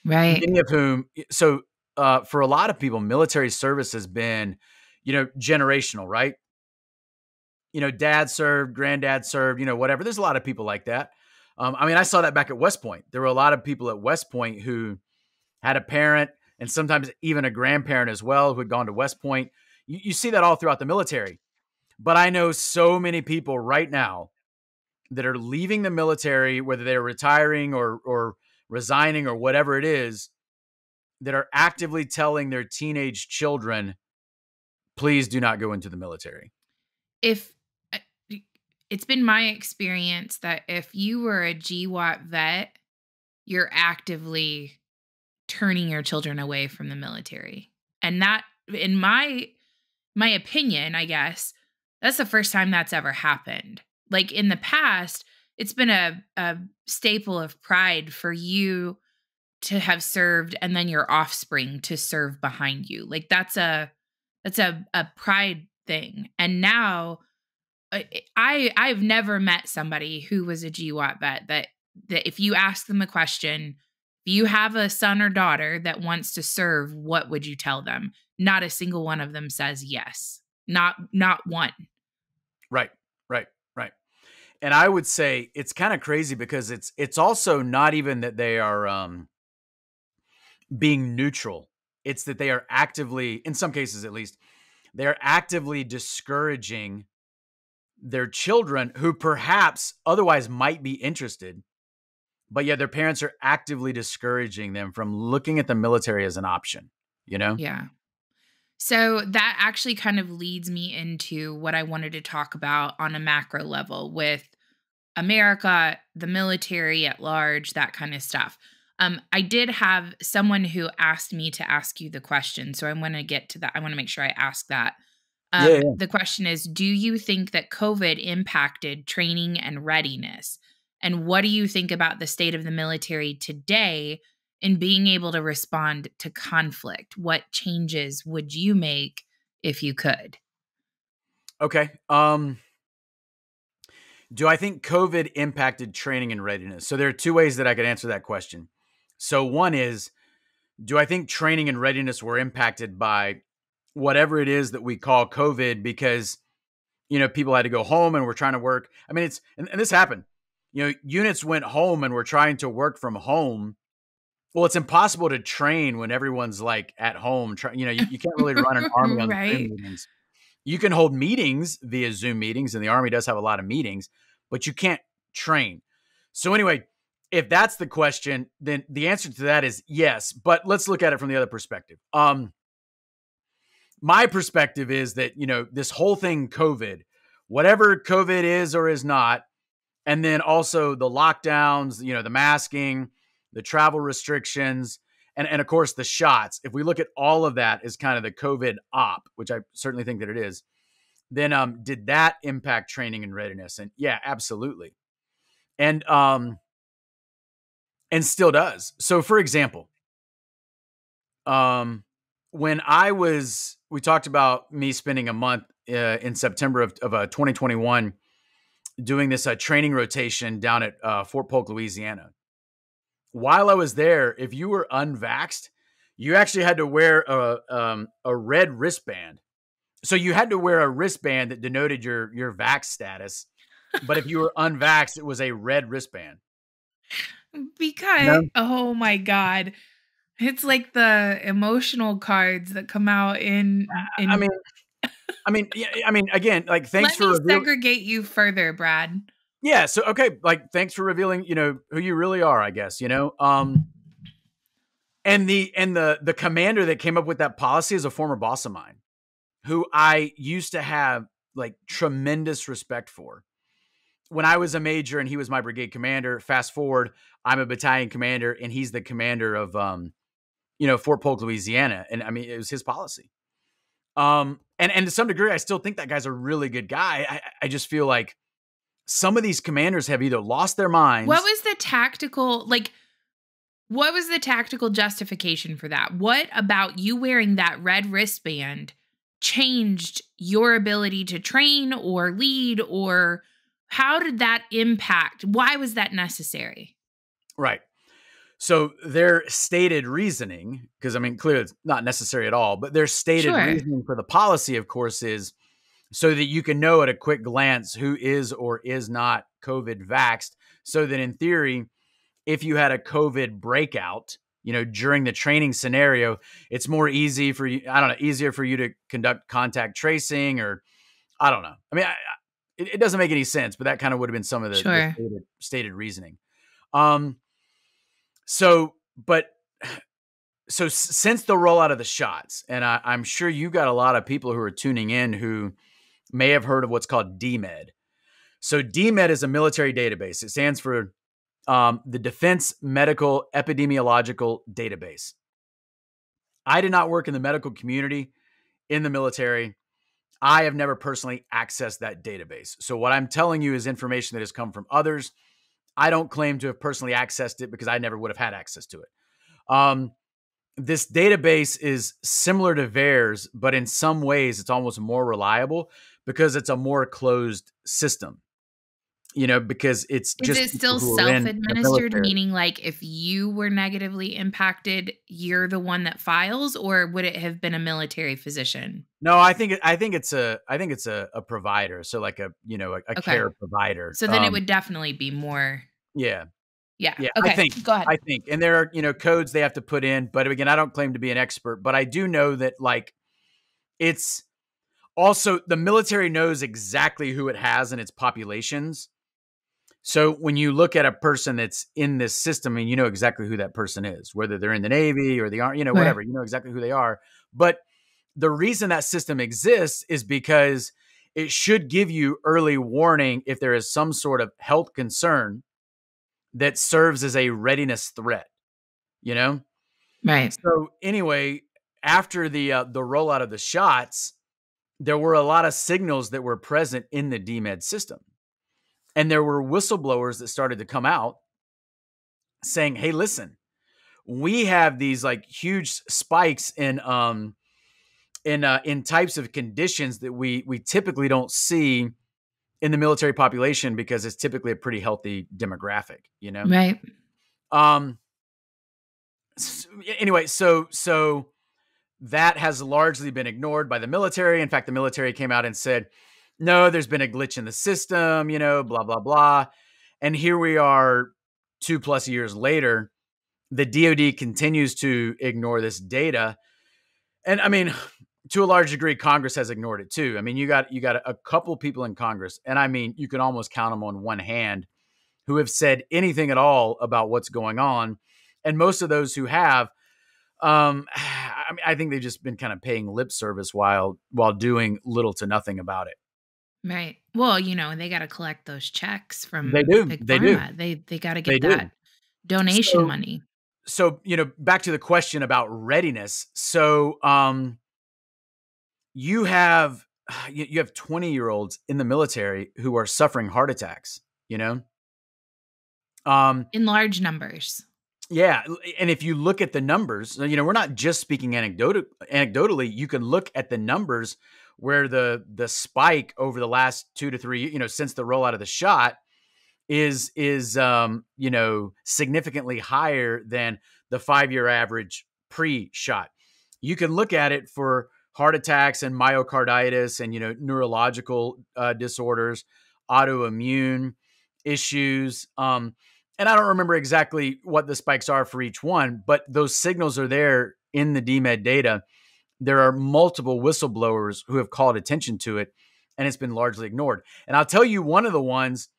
Right. Many of whom, so for a lot of people, military service has been, generational, right? Dad served, granddad served, whatever. There's a lot of people like that. I mean, I saw that back at West Point. There were a lot of people at West Point who had a parent and sometimes even a grandparent as well who had gone to West Point. You see that all throughout the military. But I know so many people right now that are leaving the military, whether they're retiring or resigning or whatever it is, that are actively telling their teenage children, please do not go into the military. If uh, it's been my experience that if you were a GWAT vet, you're actively turning your children away from the military. And that, in my opinion, I guess, that's the first time that's ever happened. Like in the past, it's been a staple of pride for you to have served and then your offspring to serve behind you. Like that's a pride thing. And now I've never met somebody who was a GWAT vet that if you ask them a question, if you have a son or daughter that wants to serve, what would you tell them? Not a single one of them says yes. Not one. Right, right, right. And I would say it's kind of crazy because it's also not even that they are being neutral. It's that they are actively, in some cases at least, they're actively discouraging their children who perhaps otherwise might be interested, but yet their parents are actively discouraging them from looking at the military as an option, you know? Yeah. So that actually kind of leads me into what I wanted to talk about on a macro level with America, the military at large, that kind of stuff. I did have someone who asked me to ask you the question, so I want to get to that. I want to make sure I ask that. Yeah. The question is, do you think that COVID impacted training and readiness? And what do you think about the state of the military today in being able to respond to conflict? What changes would you make if you could? Okay. Do I think COVID impacted training and readiness? So there are two ways that I could answer that question. So one is, do I think training and readiness were impacted by whatever it is that we call COVID because, people had to go home and were trying to work. I mean, and this happened. Units went home and were trying to work from home. Well, it's impossible to train when everyone's like at home. You can't really run an army on Zoom Right. meetings. You can hold meetings via Zoom meetings, and the Army does have a lot of meetings, but you can't train. So anyway, if that's the question, then the answer to that is yes. But let's look at it from the other perspective. My perspective is that, this whole thing, COVID, whatever COVID is or is not, and then also the lockdowns, the masking, the travel restrictions, and of course the shots. If we look at all of that as kind of the COVID op, which I certainly think that it is, then did that impact training and readiness? And yeah, absolutely. And still does. So for example, when we talked about me spending a month in September of 2021 doing this training rotation down at Fort Polk, Louisiana. While I was there, if you were unvaxxed, you actually had to wear a red wristband. So you had to wear a wristband that denoted your vax status. But if you were unvaxxed, it was a red wristband. Because, No, oh my God, it's like the emotional cards that come out I in mean, yeah, again, like, thanks let for me revealing. segregate you further, Brad. Yeah, so okay, like, thanks for revealing, who you really are, I guess, and the commander that came up with that policy is a former boss of mine, who I used to have like tremendous respect for. When I was a major and he was my brigade commander, fast forward, I'm a battalion commander and he's the commander of Fort Polk, Louisiana, and I mean it was his policy. And to some degree, I still think that guy's a really good guy. I just feel like some of these commanders have either lost their What minds. was the tactical, like, what was the tactical justification for that? What about you wearing that red wristband changed your ability to train or lead, or how did that impact? Why was that necessary? Right. So their stated reasoning, because I mean, clearly it's not necessary at all, but their stated Sure. reasoning for the policy, of course, is so that you can know at a quick glance who is or is not COVID vaxxed. So that in theory, if you had a COVID breakout, during the training scenario, it's more easy for you. I don't know, easier for you to conduct contact tracing, or I don't know. I mean, it doesn't make any sense, but that kind of would have been some of the Sure. stated reasoning. Um, so, but so since the rollout of the shots, and I'm sure you got a lot of people who are tuning in who may have heard of what's called DMED. So DMED is a military database. It stands for the Defense Medical Epidemiological Database. I did not work in the medical community in the military. I have never personally accessed that database. So what I'm telling you is information that has come from others. I don't claim to have personally accessed it because I never would have had access to it. This database is similar to VAERS, but in some ways it's almost more reliable because it's a more closed system, because it's Is just it people still who are in the self-administered, military. meaning like if you were negatively impacted, you're the one that files, or would it have been a military physician? No, I think it's a provider. So like a Okay. care provider. So then it would definitely be more. Yeah. Yeah. Yeah, I Okay. think Go ahead. I think, and there are, codes they have to put in, but again, I don't claim to be an expert, but I do know that like it's also the military knows exactly who it has in its populations. So when you look at a person that's in this system and you know exactly who that person is, whether they're in the Navy or the Army, Sure. whatever, you know exactly who they are. But the reason that system exists is because it should give you early warning if there is some sort of health concern that serves as a readiness threat, you know? Right. So anyway, after the rollout of the shots, there were a lot of signals that were present in the DMED system. And there were whistleblowers that started to come out saying, hey, listen, we have these like huge spikes in types of conditions that we typically don't see in the military population because it's typically a pretty healthy demographic, you know? Right. Um, anyway, so that has largely been ignored by the military. In fact, the military came out and said, no, there's been a glitch in the system, you know, blah, blah, blah. And here we are 2+ years later. The DoD continues to ignore this data. And I mean, to a large degree, Congress has ignored it too. I mean, you got a couple people in Congress, and I mean, you can almost count them on one hand, who have said anything at all about what's going on. And most of those who have, I mean, I think they've just been kind of paying lip service while doing little to nothing about it. Right. Well, they got to collect those checks They from do. Big They do. Pharma. They got to They get do. that donation So, money. back to the question about readiness. So, you have 20-year-olds in the military who are suffering heart attacks, you know? In large numbers. Yeah, and if you look at the numbers, we're not just speaking anecdotally. You can look at the numbers where the spike over the last 2 to 3, since the rollout of the shot is significantly higher than the 5-year average pre-shot. You can look at it for heart attacks and myocarditis and neurological disorders, autoimmune issues. And I don't remember exactly what the spikes are for each one, but those signals are there in the DMED data. There are multiple whistleblowers who have called attention to it, and it's been largely ignored. And I'll tell you one of the ones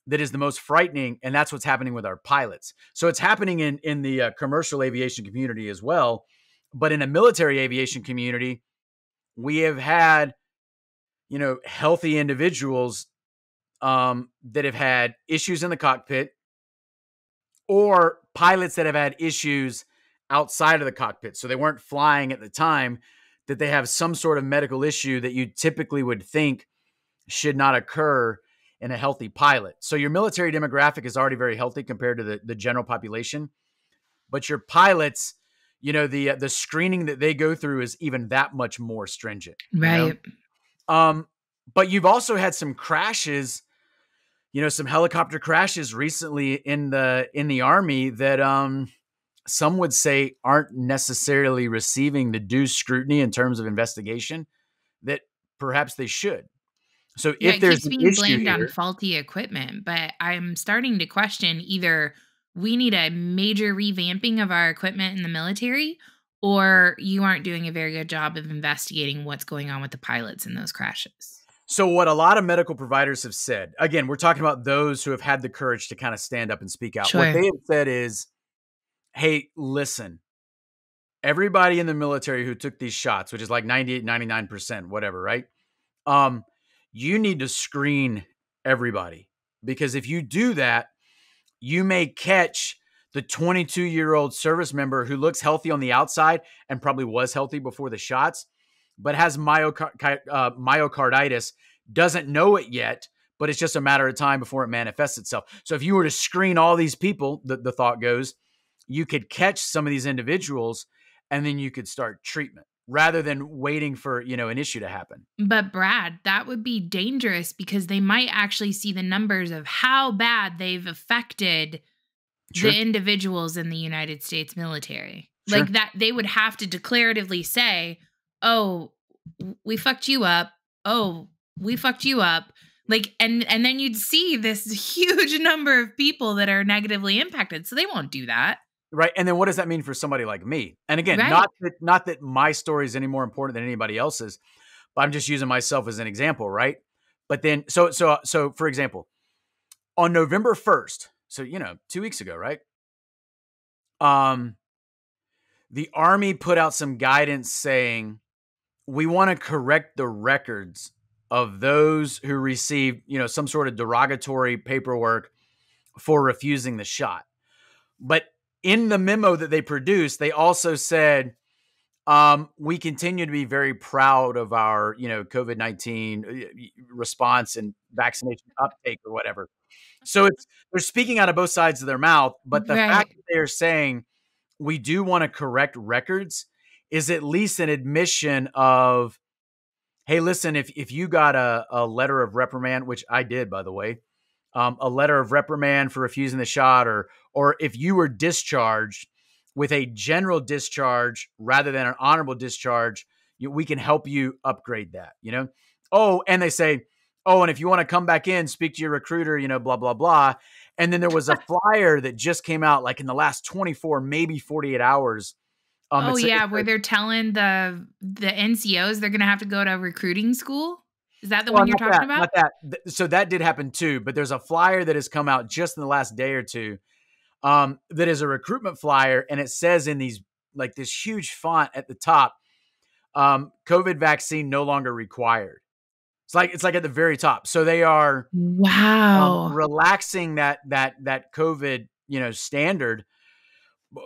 that is the most frightening, and that's what's happening with our pilots. So it's happening in the commercial aviation community as well, but in a military aviation community, we have had, healthy individuals that have had issues in the cockpit, or pilots that have had issues outside of the cockpit. So they weren't flying at the time, that they have some sort of medical issue that you typically would think should not occur in a healthy pilot. So your military demographic is already very healthy compared to the general population, but your pilots, the screening that they go through is even that much more stringent, Right. But you've also had some crashes, some helicopter crashes recently in the Army that some would say aren't necessarily receiving the due scrutiny in terms of investigation that perhaps they should. So Yeah, if it there's keeps an being issue blamed on here, faulty equipment, but I'm starting to question either we need a major revamping of our equipment in the military, or you aren't doing a very good job of investigating what's going on with the pilots in those crashes. so what a lot of medical providers have said, again, we're talking about those who have had the courage to kind of stand up and speak out. What Sure. they have said is, hey, listen, everybody in the military who took these shots, which is like 98, 99%, whatever, right? You need to screen everybody, because if you do that, you may catch the 22-year-old service member who looks healthy on the outside and probably was healthy before the shots, but has myocarditis, doesn't know it yet, but it's just a matter of time before it manifests itself. So if you were to screen all these people, the thought goes, you could catch some of these individuals and then you could start treatment rather than waiting for, an issue to happen. But Brad, that would be dangerous because they might actually see the numbers of how bad they've affected Sure. the individuals in the United States military. Sure. Like that they would have to declaratively say, "Oh, we fucked you up. Oh, we fucked you up." Like and then you'd see this huge number of people that are negatively impacted. So they won't do that. Right. And then what does that mean for somebody like me? And again, Right. not that my story is any more important than anybody else's, but I'm just using myself as an example, right? But then so for example, on November 1st, so 2 weeks ago, right? The Army put out some guidance saying we want to correct the records of those who received, some sort of derogatory paperwork for refusing the shot. But in the memo that they produced, they also said We continue to be very proud of our, COVID-19 response and vaccination uptake or whatever. So they're speaking out of both sides of their mouth, but the fact Right. that they're saying we do want to correct records is at least an admission of, hey, listen, if you got a letter of reprimand, which I did, by the way, a letter of reprimand for refusing the shot, or if you were discharged with a general discharge rather than an honorable discharge, we can help you upgrade that, Oh, and they say, oh, and if you want to come back in, speak to your recruiter, blah, blah, blah. And then there was a flyer that just came out like in the last 24, maybe 48 hours. Oh, It's yeah, where they're telling the NCOs they're gonna have to go to recruiting school? Is that the well, one you're not talking that, about? not that. So that did happen too, but there's a flyer that has come out just in the last day or two, that is a recruitment flyer, and it says in these like this huge font at the top, COVID vaccine no longer required. It's like at the very top. So they are Wow. relaxing that COVID standard.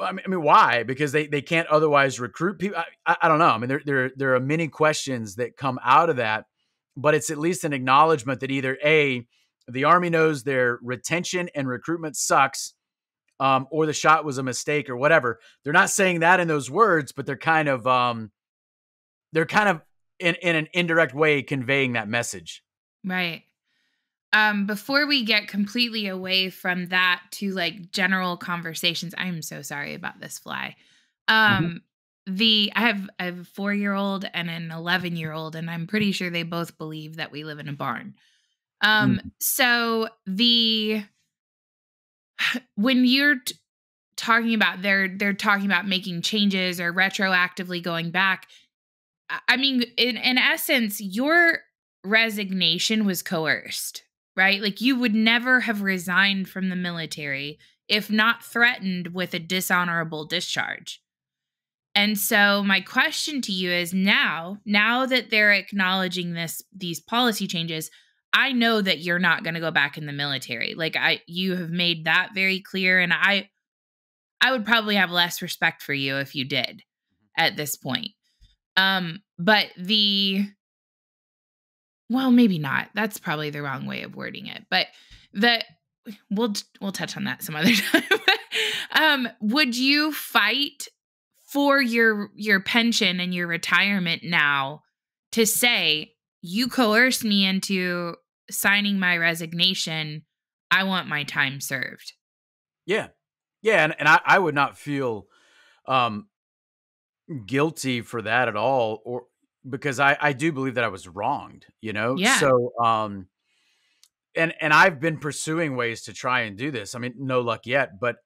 I mean, why? Because they can't otherwise recruit people. I don't know. I mean, there are many questions that come out of that, but it's at least an acknowledgement that either A, the Army knows their retention and recruitment sucks, or the shot was a mistake or whatever. They're not saying that in those words, but they're kind of in an indirect way conveying that message. Right. Before we get completely away from that to like general conversations, I'm so sorry about this fly. Mhm. Um, I have a 4-year-old and an 11-year-old, and I'm pretty sure they both believe that we live in a barn. Mm. So when you're talking about they're talking about making changes or retroactively going back, I mean, in essence, your resignation was coerced, right? Like you would never have resigned from the military if not threatened with a dishonorable discharge. And so my question to you is now that they're acknowledging these policy changes, I know that you're not going to go back in the military. Like you have made that very clear, and I would probably have less respect for you if you did at this point. But well, maybe not. That's probably the wrong way of wording it. But the we'll touch on that some other time. Would you fight for your pension and your retirement now to say you coerced me into signing my resignation? I want my time served. Yeah, yeah, and I would not feel um, guilty for that at all, or because I do believe that I was wronged. Yeah. So and I've been pursuing ways to try and do this. I mean, no luck yet, but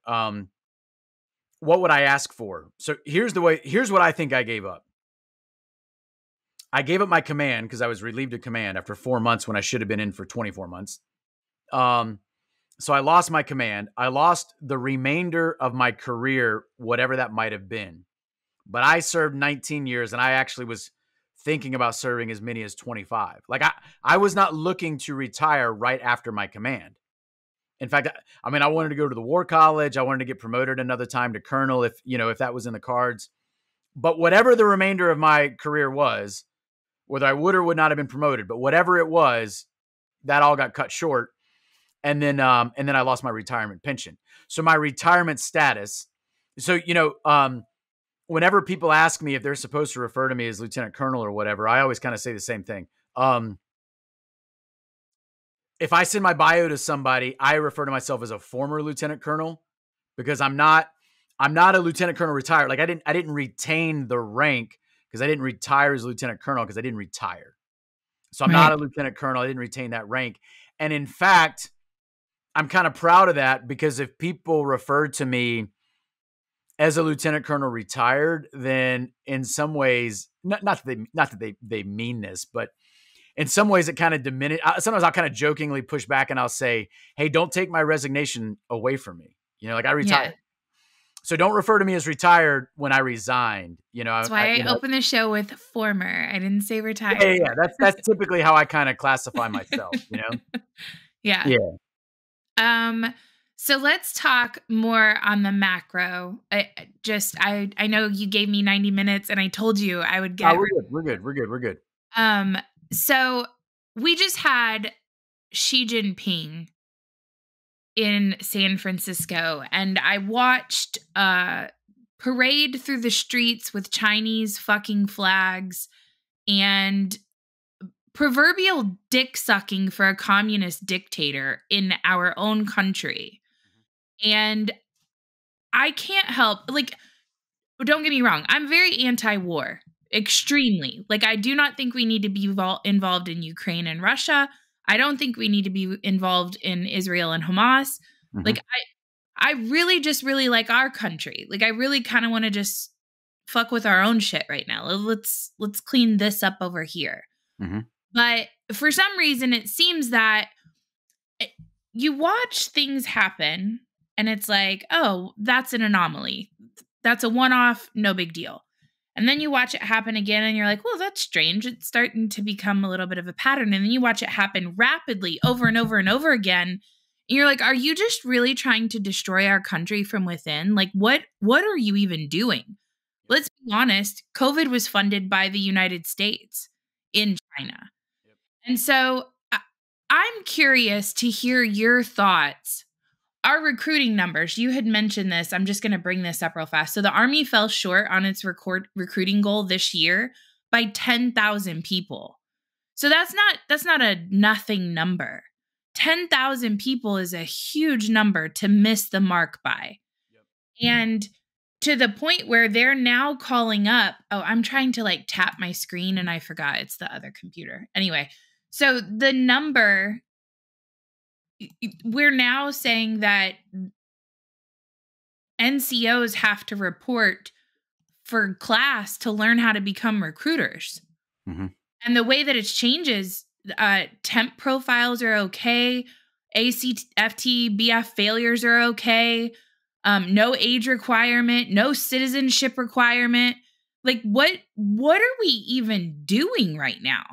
what would I ask for? So here's what I think I gave up. I gave up my command because I was relieved of command after 4 months when I should have been in for 24 months. Um, so I lost my command. I lost the remainder of my career, whatever that might have been. But I served 19 years, and I actually was thinking about serving as many as 25. Like I was not looking to retire right after my command. In fact, I mean, I wanted to go to the war college. I wanted to get promoted another time to colonel if that was in the cards. But whatever the remainder of my career was, whether I would or would not have been promoted, but whatever it was, that all got cut short. And then I lost my retirement pension. So my retirement status. So whenever people ask me if they're supposed to refer to me as lieutenant colonel or whatever, I always kind of say the same thing. If I send my bio to somebody, I refer to myself as a former lieutenant colonel because I'm not a lieutenant colonel retired. Like I didn't retain the rank because I didn't retire as a lieutenant colonel because I didn't retire. So I'm not a Right. lieutenant colonel. I didn't retain that rank. And in fact, I'm kind of proud of that because if people refer to me as a lieutenant colonel retired, then in some ways, not that they mean this, but in some ways it kind of diminish. Sometimes I'll kind of jokingly push back and I'll say, "Hey, don't take my resignation away from me." Like I Yeah. retired, so don't refer to me as retired when I resigned. That's why I You know, opened the show with former. I didn't say yeah, yeah, retired. yeah. That's typically how I kind of classify myself. Yeah. Yeah. Um So let's talk more on the macro. I know you gave me 90 minutes and I told you I would Oh, get we're good. We're good. We're good. We're good. um so we just had Xi Jinping in San Francisco, and I watched a parade through the streets with Chinese fucking flags and proverbial dick sucking for a communist dictator in our own country. And I can't help, like, don't get me wrong, I'm very anti-war, extremely. Like, I do not think we need to be involved in Ukraine and Russia. I don't think we need to be involved in Israel and Hamas. Mm-hmm. Like, I really just really like our country. Like, I really kind of want to just fuck with our own shit right now. Let's clean this up over here. Mm-hmm. But for some reason, it seems that it- you watch things happen and it's like, oh, that's an anomaly. That's a one off, no big deal. And then you watch it happen again and you're like, well, that's strange. It's starting to become a little bit of a pattern. And then you watch it happen rapidly over and over and over again. And you're like, are you just really trying to destroy our country from within? Like, what are you even doing? Let's be honest, COVID was funded by the United States in China. Yep. And so I'm curious to hear your thoughts. Our recruiting numbers, you had mentioned this. I'm just going to bring this up real fast. So the Army fell short on its recruiting goal this year by 10,000 people. So that's not a nothing number. 10,000 people is a huge number to miss the mark by. Yep. And to the point where they're now calling up, oh, I'm trying to like tap my screen and I forgot it's the other computer. Anyway, so the number, we're now saying that NCOs have to report for class to learn how to become recruiters. Mm-hmm. And the way that it's changes, temp profiles are okay. ACFT, BF failures are okay. No age requirement, no citizenship requirement. Like what are we even doing right now?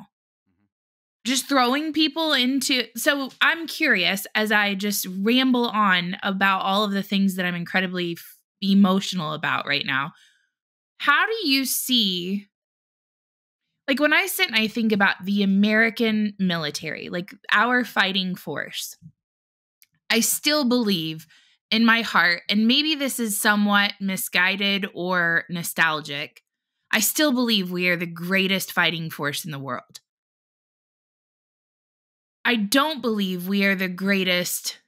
Just throwing people into. So I'm curious as I just ramble on about all of the things that I'm incredibly emotional about right now. How do you see, like when I sit and I think about the American military, like our fighting force, I still believe in my heart, and maybe this is somewhat misguided or nostalgic, I still believe we are the greatest fighting force in the world. I don't believe we are the greatest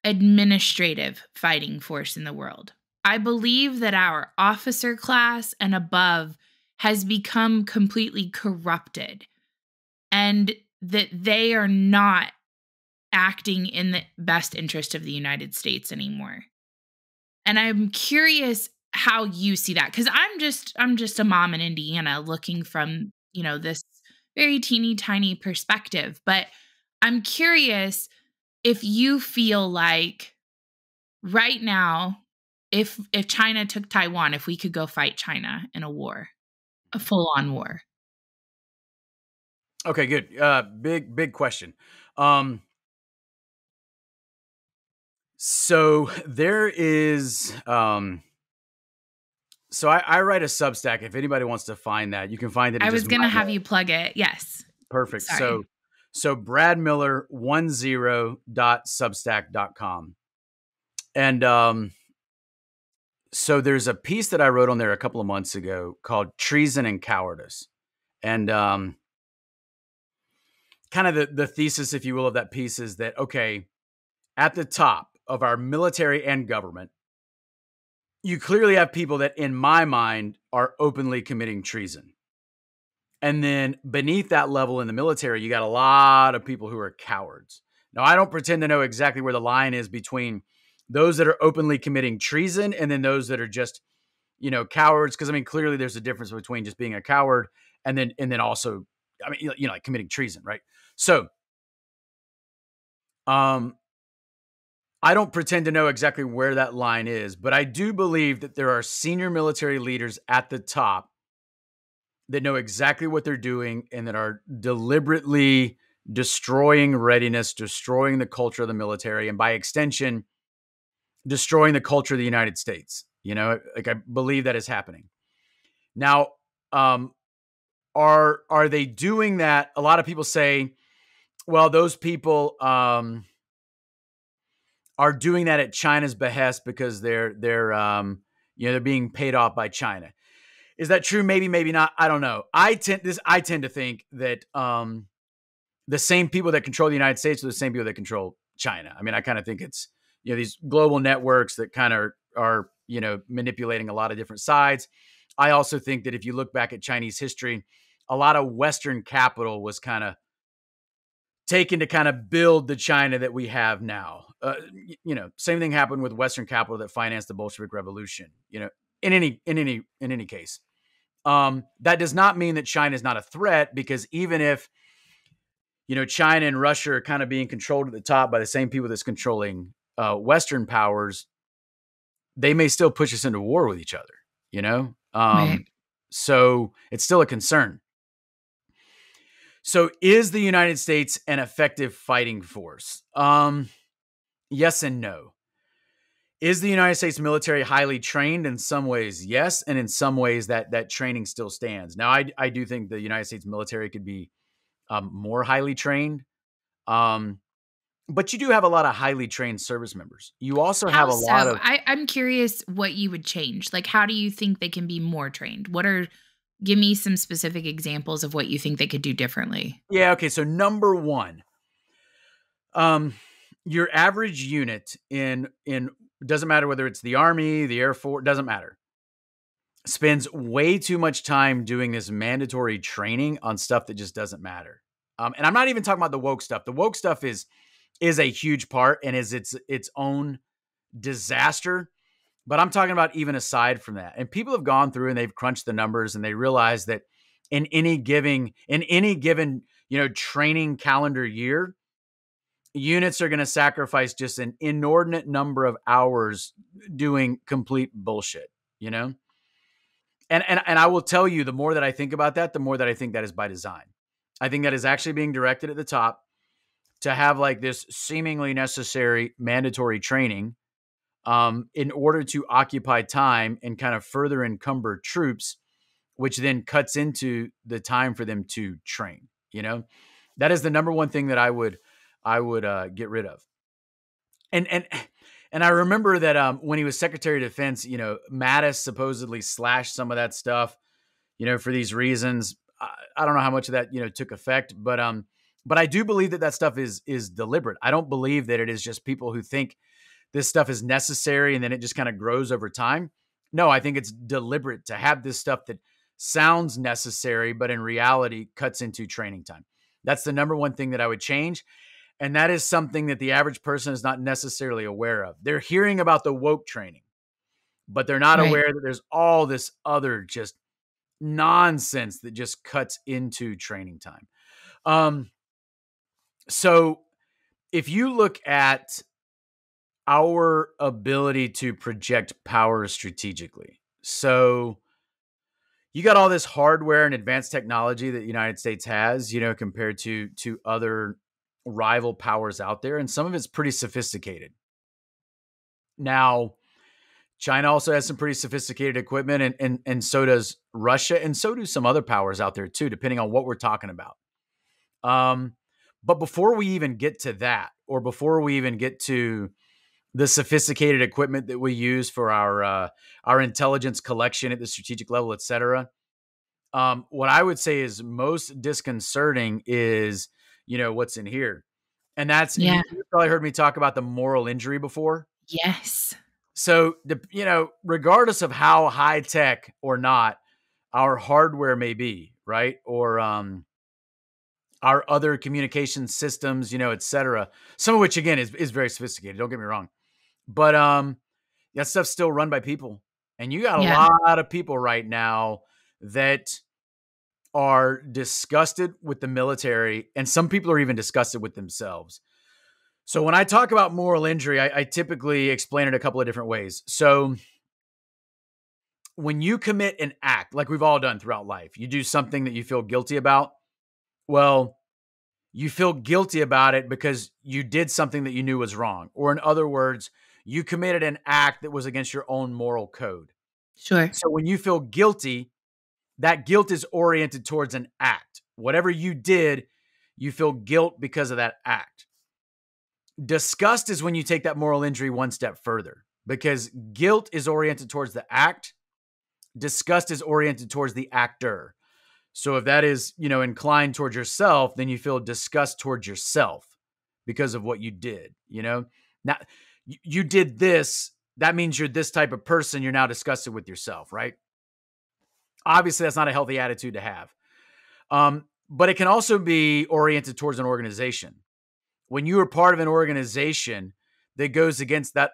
administrative fighting force in the world. I believe that our officer class and above has become completely corrupted and that they are not acting in the best interest of the United States anymore. And I'm curious how you see that, because I'm just a mom in Indiana looking from, this very teeny tiny perspective. But I'm curious if you feel like right now, if China took Taiwan, if we could go fight China in a war, a full-on war. Okay, good. Big question. So there is, so I write a Substack. If anybody wants to find that, you can find it. I was going to have you plug it. Yes. Perfect. Sorry. So bradmiller10.substack.com. And so there's a piece that I wrote on there a couple of months ago called Treason and Cowardice. And kind of the thesis, if you will, of that piece is that, okay, at the top of our military and government, you clearly have people that, in my mind, are openly committing treason. And then beneath that level in the military, you got a lot of people who are cowards. Now, I don't pretend to know exactly where the line is between those that are openly committing treason and then those that are just, cowards. Because I mean, clearly there's a difference between just being a coward and then also, I mean, like committing treason, right? So, I don't pretend to know exactly where that line is, but I do believe that there are senior military leaders at the top that know exactly what they're doing and that are deliberately destroying readiness, destroying the culture of the military, and by extension, destroying the culture of the United States. Like I believe that is happening. Now, are they doing that? A lot of people say, well, those people are doing that at China's behest because they're being paid off by China. Is that true? Maybe, maybe not. I don't know. I tend to think that the same people that control the United States are the same people that control China. I mean, I kind of think it's these global networks that kind of are manipulating a lot of different sides. I also think that if you look back at Chinese history, a lot of Western capital was kind of taken to kind of build the China that we have now. Same thing happened with Western capital that financed the Bolshevik Revolution. In any case, that does not mean that China is not a threat, because even if China and Russia are kind of being controlled at the top by the same people that's controlling Western powers, they may still push us into war with each other. Right. So it's still a concern. So is the United States an effective fighting force? Yes and no. Is the United States military highly trained? In some ways, yes. And in some ways that training still stands. Now, I do think the United States military could be more highly trained. But you do have a lot of highly trained service members. You also have How a lot so? of, I'm curious what you would change. Like, how do you think they can be more trained? Give me some specific examples of what you think they could do differently. yeah, okay. So number one, your average unit in doesn't matter whether it's the Army, the Air Force, doesn't matter, spends way too much time doing this mandatory training on stuff that just doesn't matter. And I'm not even talking about the woke stuff. The woke stuff is a huge part and is its own disaster. But I'm talking about even aside from that. And people have gone through and they've crunched the numbers and they realize that in any given training calendar year, units are going to sacrifice just an inordinate number of hours doing complete bullshit, you know? And I will tell you, the more that I think about that, the more that I think that is by design. I think that is actually being directed at the top to have like this seemingly necessary mandatory training in order to occupy time and kind of further encumber troops, which then cuts into the time for them to train. That is the number one thing that I would get rid of. And I remember that when he was Secretary of Defense, Mattis supposedly slashed some of that stuff, for these reasons. I don't know how much of that took effect, but I do believe that stuff is deliberate. I don't believe that it is just people who think this stuff is necessary and then it just kind of grows over time. No, I think it's deliberate to have this stuff that sounds necessary, but in reality cuts into training time. That's the number one thing that I would change. And that is something that the average person is not necessarily aware of. They're hearing about the woke training, but they're not Right. aware that there's all this other just nonsense that just cuts into training time. So if you look at our ability to project power strategically, so you got all this hardware and advanced technology that the United States has, compared to other rival powers out there, and some of it's pretty sophisticated. Now, China also has some pretty sophisticated equipment, and so does Russia, and so do some other powers out there too, depending on what we're talking about. But before we even get to that, or before we even get to the sophisticated equipment that we use for our intelligence collection at the strategic level, et cetera, what I would say is most disconcerting is, what's in here. And that's, Yeah. you probably heard me talk about the moral injury before. Yes. So, regardless of how high tech or not our hardware may be, right? Or our other communication systems, et cetera, some of which again is very sophisticated. Don't get me wrong, but that stuff's still run by people, and you got a Yeah. lot of people right now that are disgusted with the military, and some people are even disgusted with themselves. So when I talk about moral injury, I typically explain it a couple of different ways. So when you commit an act, like we've all done throughout life, you do something that you feel guilty about. Well, you feel guilty about it because you did something that you knew was wrong. Or in other words, you committed an act that was against your own moral code. Sure. So when you feel guilty, that guilt is oriented towards an act. Whatever you did, you feel guilt because of that act. Disgust is when you take that moral injury one step further, because guilt is oriented towards the act. Disgust is oriented towards the actor. So if that is, inclined towards yourself, then you feel disgust towards yourself because of what you did, Now, you did this, that means you're this type of person, you're now disgusted with yourself, right? Obviously, that's not a healthy attitude to have. But it can also be oriented towards an organization. When you are part of an organization that goes against that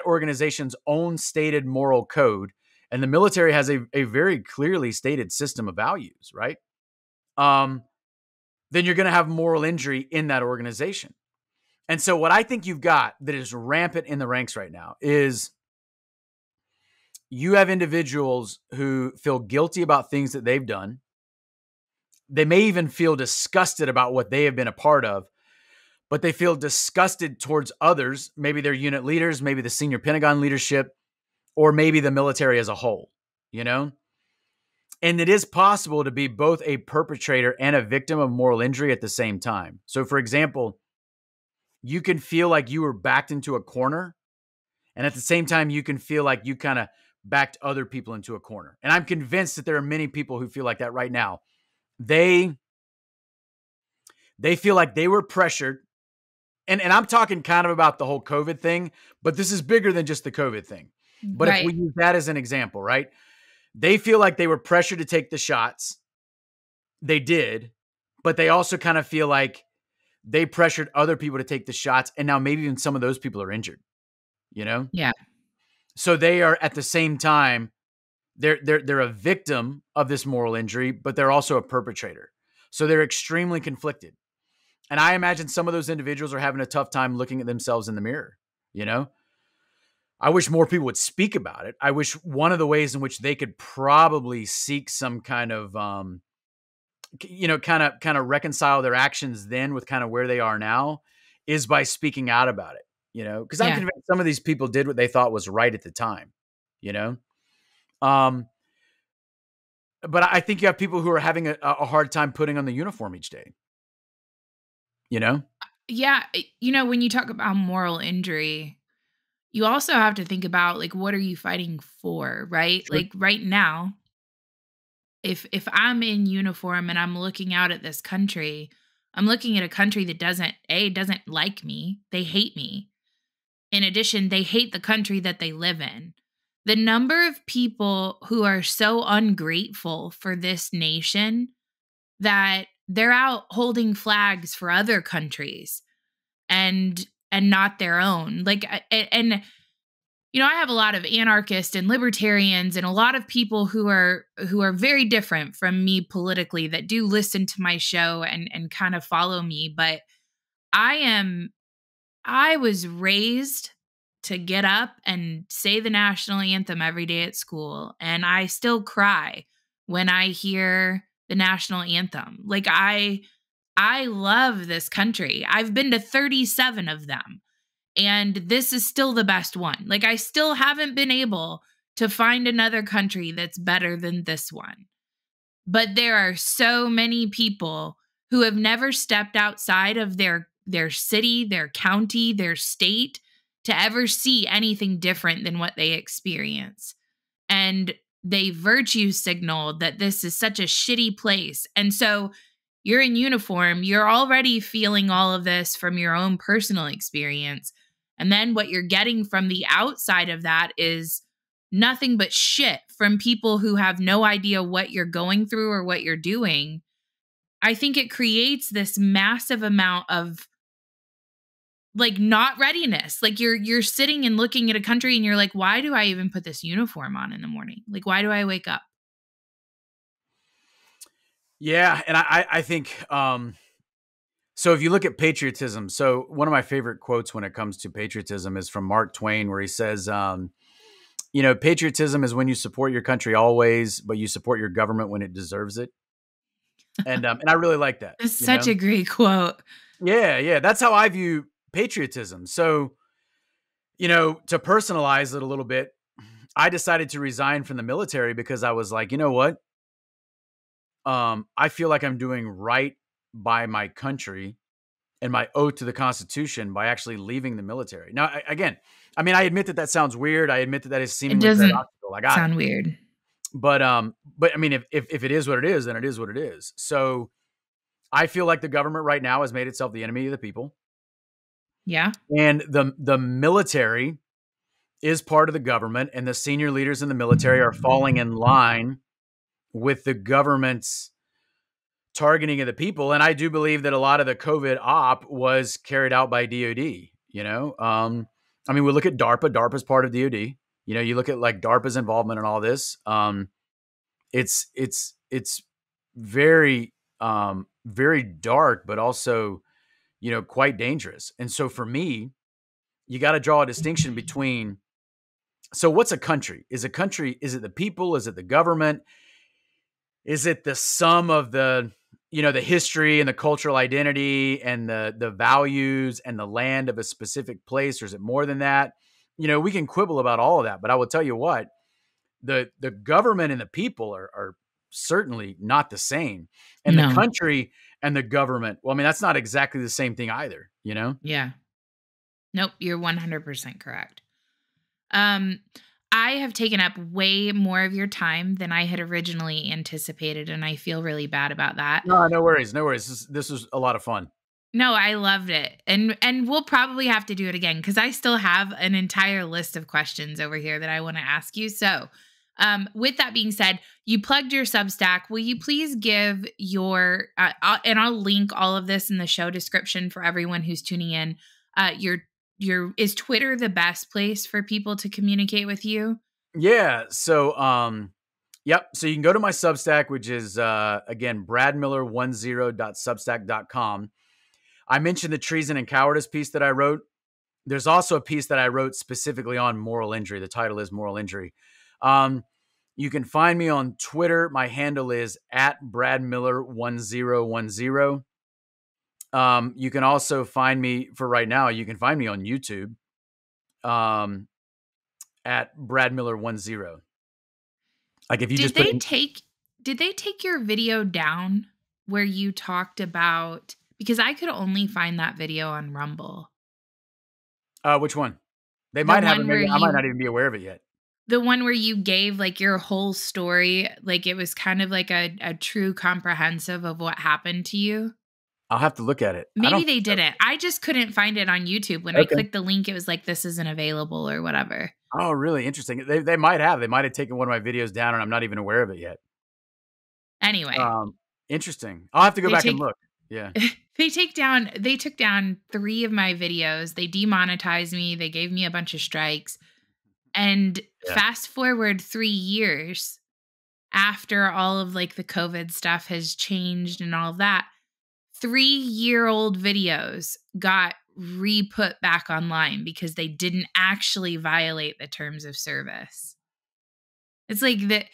organization's own stated moral code, and the military has a very clearly stated system of values, right? Then you're going to have moral injury in that organization. And so what I think you've got that is rampant in the ranks right now is you have individuals who feel guilty about things that they've done. They may even feel disgusted about what they have been a part of, but they feel disgusted towards others, maybe their unit leaders, maybe the senior Pentagon leadership, or maybe the military as a whole, And it is possible to be both a perpetrator and a victim of moral injury at the same time. So, for example, you can feel like you were backed into a corner, and at the same time, you can feel like you kind of backed other people into a corner. And I'm convinced that there are many people who feel like that right now. They feel like they were pressured. And I'm talking kind of about the whole COVID thing, but this is bigger than just the COVID thing. But if we use that as an example, right? They feel like they were pressured to take the shots. They did, but they also kind of feel like they pressured other people to take the shots. And now maybe even some of those people are injured, Yeah. So they are at the same time, they're a victim of this moral injury, but they're also a perpetrator. So they're extremely conflicted. And I imagine some of those individuals are having a tough time looking at themselves in the mirror, I wish more people would speak about it. I wish one of the ways in which they could probably seek some kind of, kind of reconcile their actions then with kind of where they are now is by speaking out about it, because I'm convinced some of these people did what they thought was right at the time, But I think you have people who are having a hard time putting on the uniform each day. Yeah. When you talk about moral injury, you also have to think about, like, what are you fighting for, right? Sure. Like right now, if I'm in uniform and I'm looking out at this country, I'm looking at a country that doesn't like me. They hate me. In addition, they hate the country that they live in. The number of people who are so ungrateful for this nation that they're out holding flags for other countries and not their own. Like, and I have a lot of anarchists and libertarians and a lot of people who are very different from me politically that do listen to my show and kind of follow me. But I was raised to get up and say the national anthem every day at school. And I still cry when I hear the national anthem. Like, I love this country. I've been to 37 of them. And this is still the best one. Like, I still haven't been able to find another country that's better than this one. But there are so many people who have never stepped outside of their city, their county, their state to ever see anything different than what they experience. And they virtue signal that this is such a shitty place. And so you're in uniform, you're already feeling all of this from your own personal experience. And then what you're getting from the outside of that is nothing but shit from people who have no idea what you're going through or what you're doing. I think it creates this massive amount of, like, not readiness. Like, you're sitting and looking at a country and you're like, why do I even put this uniform on in the morning? Like, why do I wake up? Yeah. And I think, so if you look at patriotism, so one of my favorite quotes when it comes to patriotism is from Mark Twain, where he says, patriotism is when you support your country always, but you support your government when it deserves it. And I really like that, It's you such know? a great quote. Yeah, yeah. That's how I view patriotism. So, to personalize it a little bit, I decided to resign from the military because I was like, you know what? I feel like I'm doing right by my country and my oath to the Constitution by actually leaving the military. Now, again, I mean, I admit that that sounds weird. I admit that that is It seemingly doesn't paradoxical. I got it. sound weird. But I mean, if it is what it is, then it is what it is. So I feel like the government right now has made itself the enemy of the people, Yeah? and the military is part of the government, and the senior leaders in the military are falling in line with the government's targeting of the people. And I do believe that a lot of the COVID op was carried out by DoD. I mean, we look at DARPA. DARPA is part of DoD. You look at like DARPA's involvement in all this. It's very very dark, but also quite dangerous. And so for me, you got to draw a distinction between. So what's a country? Is it the people? Is it the government? Is it the sum of the history and the cultural identity and the values and the land of a specific place, or is it more than that? We can quibble about all of that, but I will tell you what, the government and the people are certainly not the same. And the No. country and the government, well, I mean, that's not exactly the same thing either. Yeah. Nope, you're 100% correct. Um, I have taken up way more of your time than I had originally anticipated, and I feel really bad about that. No, no worries, no worries. This was a lot of fun. No, I loved it. And we'll probably have to do it again because I still have an entire list of questions over here that I want to ask you. So, with that being said, you plugged your Substack. Will you please give your and I'll link all of this in the show description for everyone who's tuning in. Your is Twitter the best place for people to communicate with you? Yeah. Yep. So you can go to my Substack, which is again bradmiller10.substack.com. I mentioned the treason and cowardice piece that I wrote. There's also a piece that I wrote specifically on moral injury. The title is Moral Injury. You can find me on Twitter. My handle is at bradmiller1010. You can also find me for right now. You can find me on YouTube at bradmiller10. Like if you just Did put they in, take did they take your video down where you talked about because I could only find that video on Rumble. which one? They The might have it. one where Maybe I might you not even be aware of it yet. the one where you gave like your whole story, like it was kind of like a true comprehensive of what happened to you. I'll have to look at it. I Maybe don't they think so. didn't. I just couldn't find it on YouTube. When I Okay. clicked the link, it was like this isn't available or whatever. Oh, really interesting. They might have. They might have taken one of my videos down, and I'm not even aware of it yet. Anyway, Interesting. I'll have to go they back and take look. Yeah. they took down 3 of my videos. They demonetized me. They gave me a bunch of strikes. And Yeah. fast forward 3 years after all of like the COVID stuff has changed and all of that, 3-year-old videos got re-put back online because they didn't actually violate the terms of service. It's like that.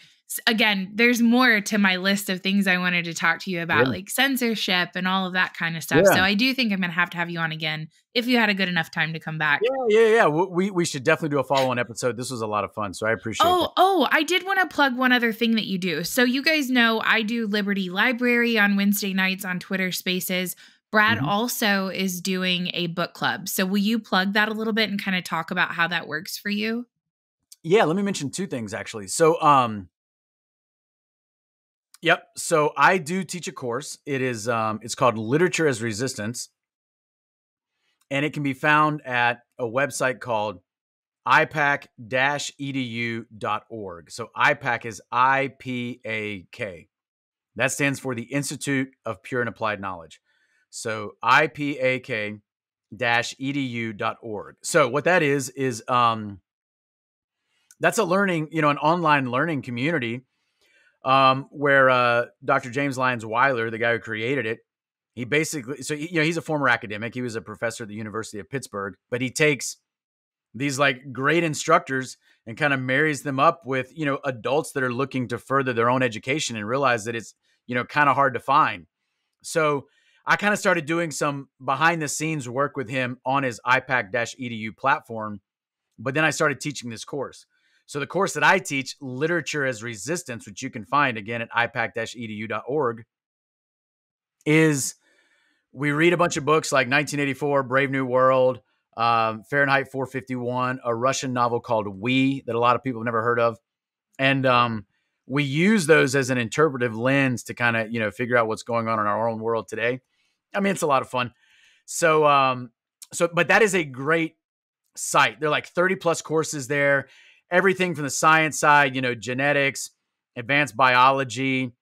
Again, there's more to my list of things I wanted to talk to you about, Yeah. like censorship and all of that kind of stuff. So Yeah. I do think I'm going to have you on again if you had a good enough time to come back. Yeah. We should definitely do a follow-on episode. This was a lot of fun, so I appreciate that. I did want to plug one other thing that you do. So you guys know I do Liberty Library on Wednesday nights on Twitter Spaces. Brad Mhm. also is doing a book club. So will you plug that a little bit and kind of talk about how that works for you? Yeah, let me mention 2 things actually. Yep. So I do teach a course. It is it's called Literature as Resistance, and it can be found at a website called ipac-edu.org. So IPAC is IPAK. That stands for the Institute of Pure and Applied Knowledge. So ipak-edu.org. So what that is that's a learning, an online learning community where Dr. James Lyons Weiler, the guy who created it, he basically, he's a former academic. He was a professor at the University of Pittsburgh, but he takes these like great instructors and kind of marries them up with, adults that are looking to further their own education and realize that it's, kind of hard to find. So I kind of started doing some behind the scenes work with him on his IPAC-EDU platform. But then I started teaching this course. So the course that I teach, Literature as Resistance, which you can find again at ipac-edu.org, is we read a bunch of books like 1984, Brave New World, Fahrenheit 451, a Russian novel called We that a lot of people have never heard of. And we use those as an interpretive lens to kind of, figure out what's going on in our own world today. I mean, it's a lot of fun. But that is a great site. There are like 30 plus courses there, everything from the science side, genetics, advanced biology,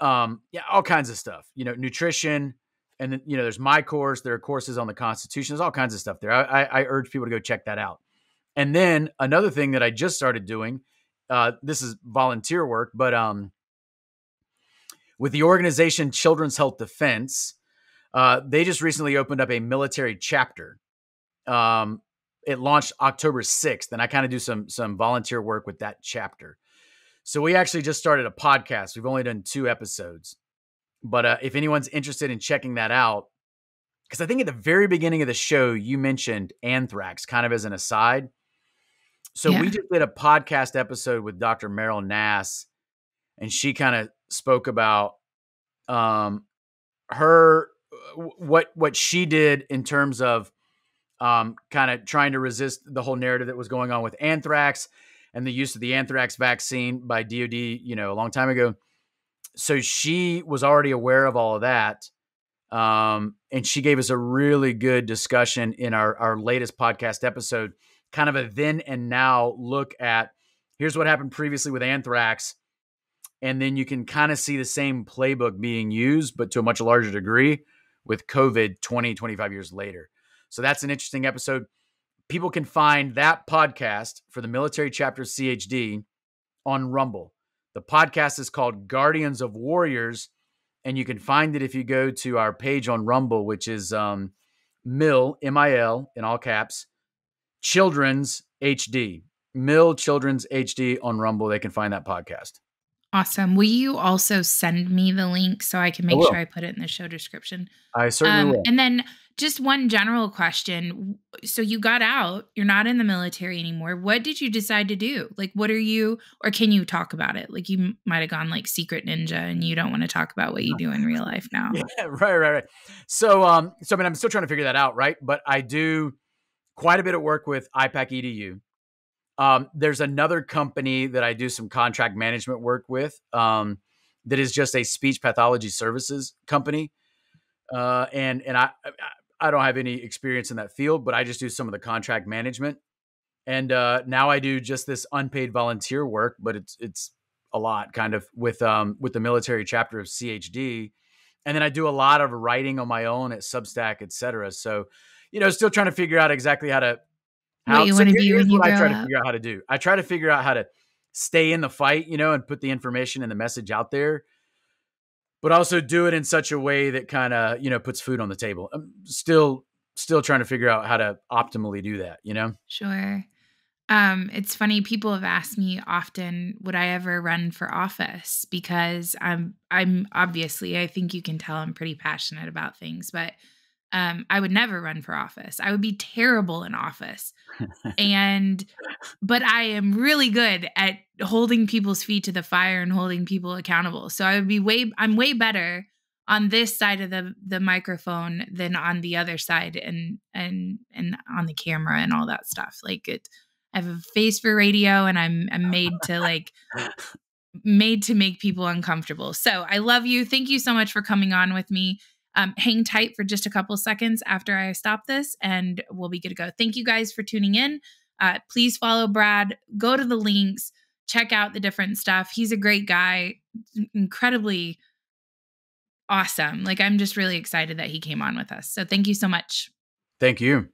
all kinds of stuff, nutrition. And then, there's my course. There are courses on the Constitution. There's all kinds of stuff there. I urge people to go check that out. And then another thing that I just started doing, this is volunteer work, but with the organization Children's Health Defense, they just recently opened up a military chapter. It launched October 6th, and I kind of do some volunteer work with that chapter. So we actually just started a podcast. We've only done 2 episodes. But if anyone's interested in checking that out, because I think at the very beginning of the show, you mentioned anthrax kind of as an aside. So we just did a podcast episode with Dr. Meryl Nass, and she kind of spoke about what she did in terms of kind of trying to resist the whole narrative that was going on with anthrax and the use of the anthrax vaccine by DOD, a long time ago. So she was already aware of all of that. And she gave us a really good discussion in our latest podcast episode, kind of a then and now look at here's what happened previously with anthrax. And then you can kind of see the same playbook being used, but to a much larger degree with COVID 20, 25 years later. So that's an interesting episode. People can find that podcast for the military chapter CHD on Rumble. The podcast is called Guardians of Warriors, and you can find it if you go to our page on Rumble, which is MIL, M-I-L, in all caps, Children's HD. MIL Children's HD on Rumble. They can find that podcast. Awesome. Will you also send me the link so I can make sure I put it in the show description? I certainly will. And then just one general question. So you got out, you're not in the military anymore. What did you decide to do? Like, what are you, or can you talk about it? Like you might've gone like secret ninja and you don't want to talk about what you do in real life now. Yeah, right. So, I mean, I'm still trying to figure that out. Right. But I do quite a bit of work with IPAC-EDU. There's another company that I do some contract management work with that is just a speech pathology services company. And I don't have any experience in that field, but I just do some of the contract management. And now I do just this unpaid volunteer work, but it's a lot kind of with the military chapter of CHD. And then I do a lot of writing on my own at Substack, et cetera. So, still trying to figure out exactly how to what you want to be when you grow up. I try to figure out how to do. I try to figure out how to stay in the fight, and put the information and the message out there, but also do it in such a way that kind of, puts food on the table. I'm still trying to figure out how to optimally do that, Sure. It's funny. People have asked me often, would I ever run for office? Because I'm obviously, I think you can tell I'm pretty passionate about things, but I would never run for office. I would be terrible in office. But I am really good at holding people's feet to the fire and holding people accountable. So I'm way better on this side of the microphone than on the other side and on the camera and all that stuff. Like I have a face for radio, and I'm made to made to make people uncomfortable. So I love you. Thank you so much for coming on with me. Hang tight for just a couple seconds after I stop this, and we'll be good to go. Thank you guys for tuning in. Please follow Brad. Go to the links. Check out the different stuff. He's a great guy. Incredibly awesome. I'm just really excited that he came on with us. So thank you so much. Thank you.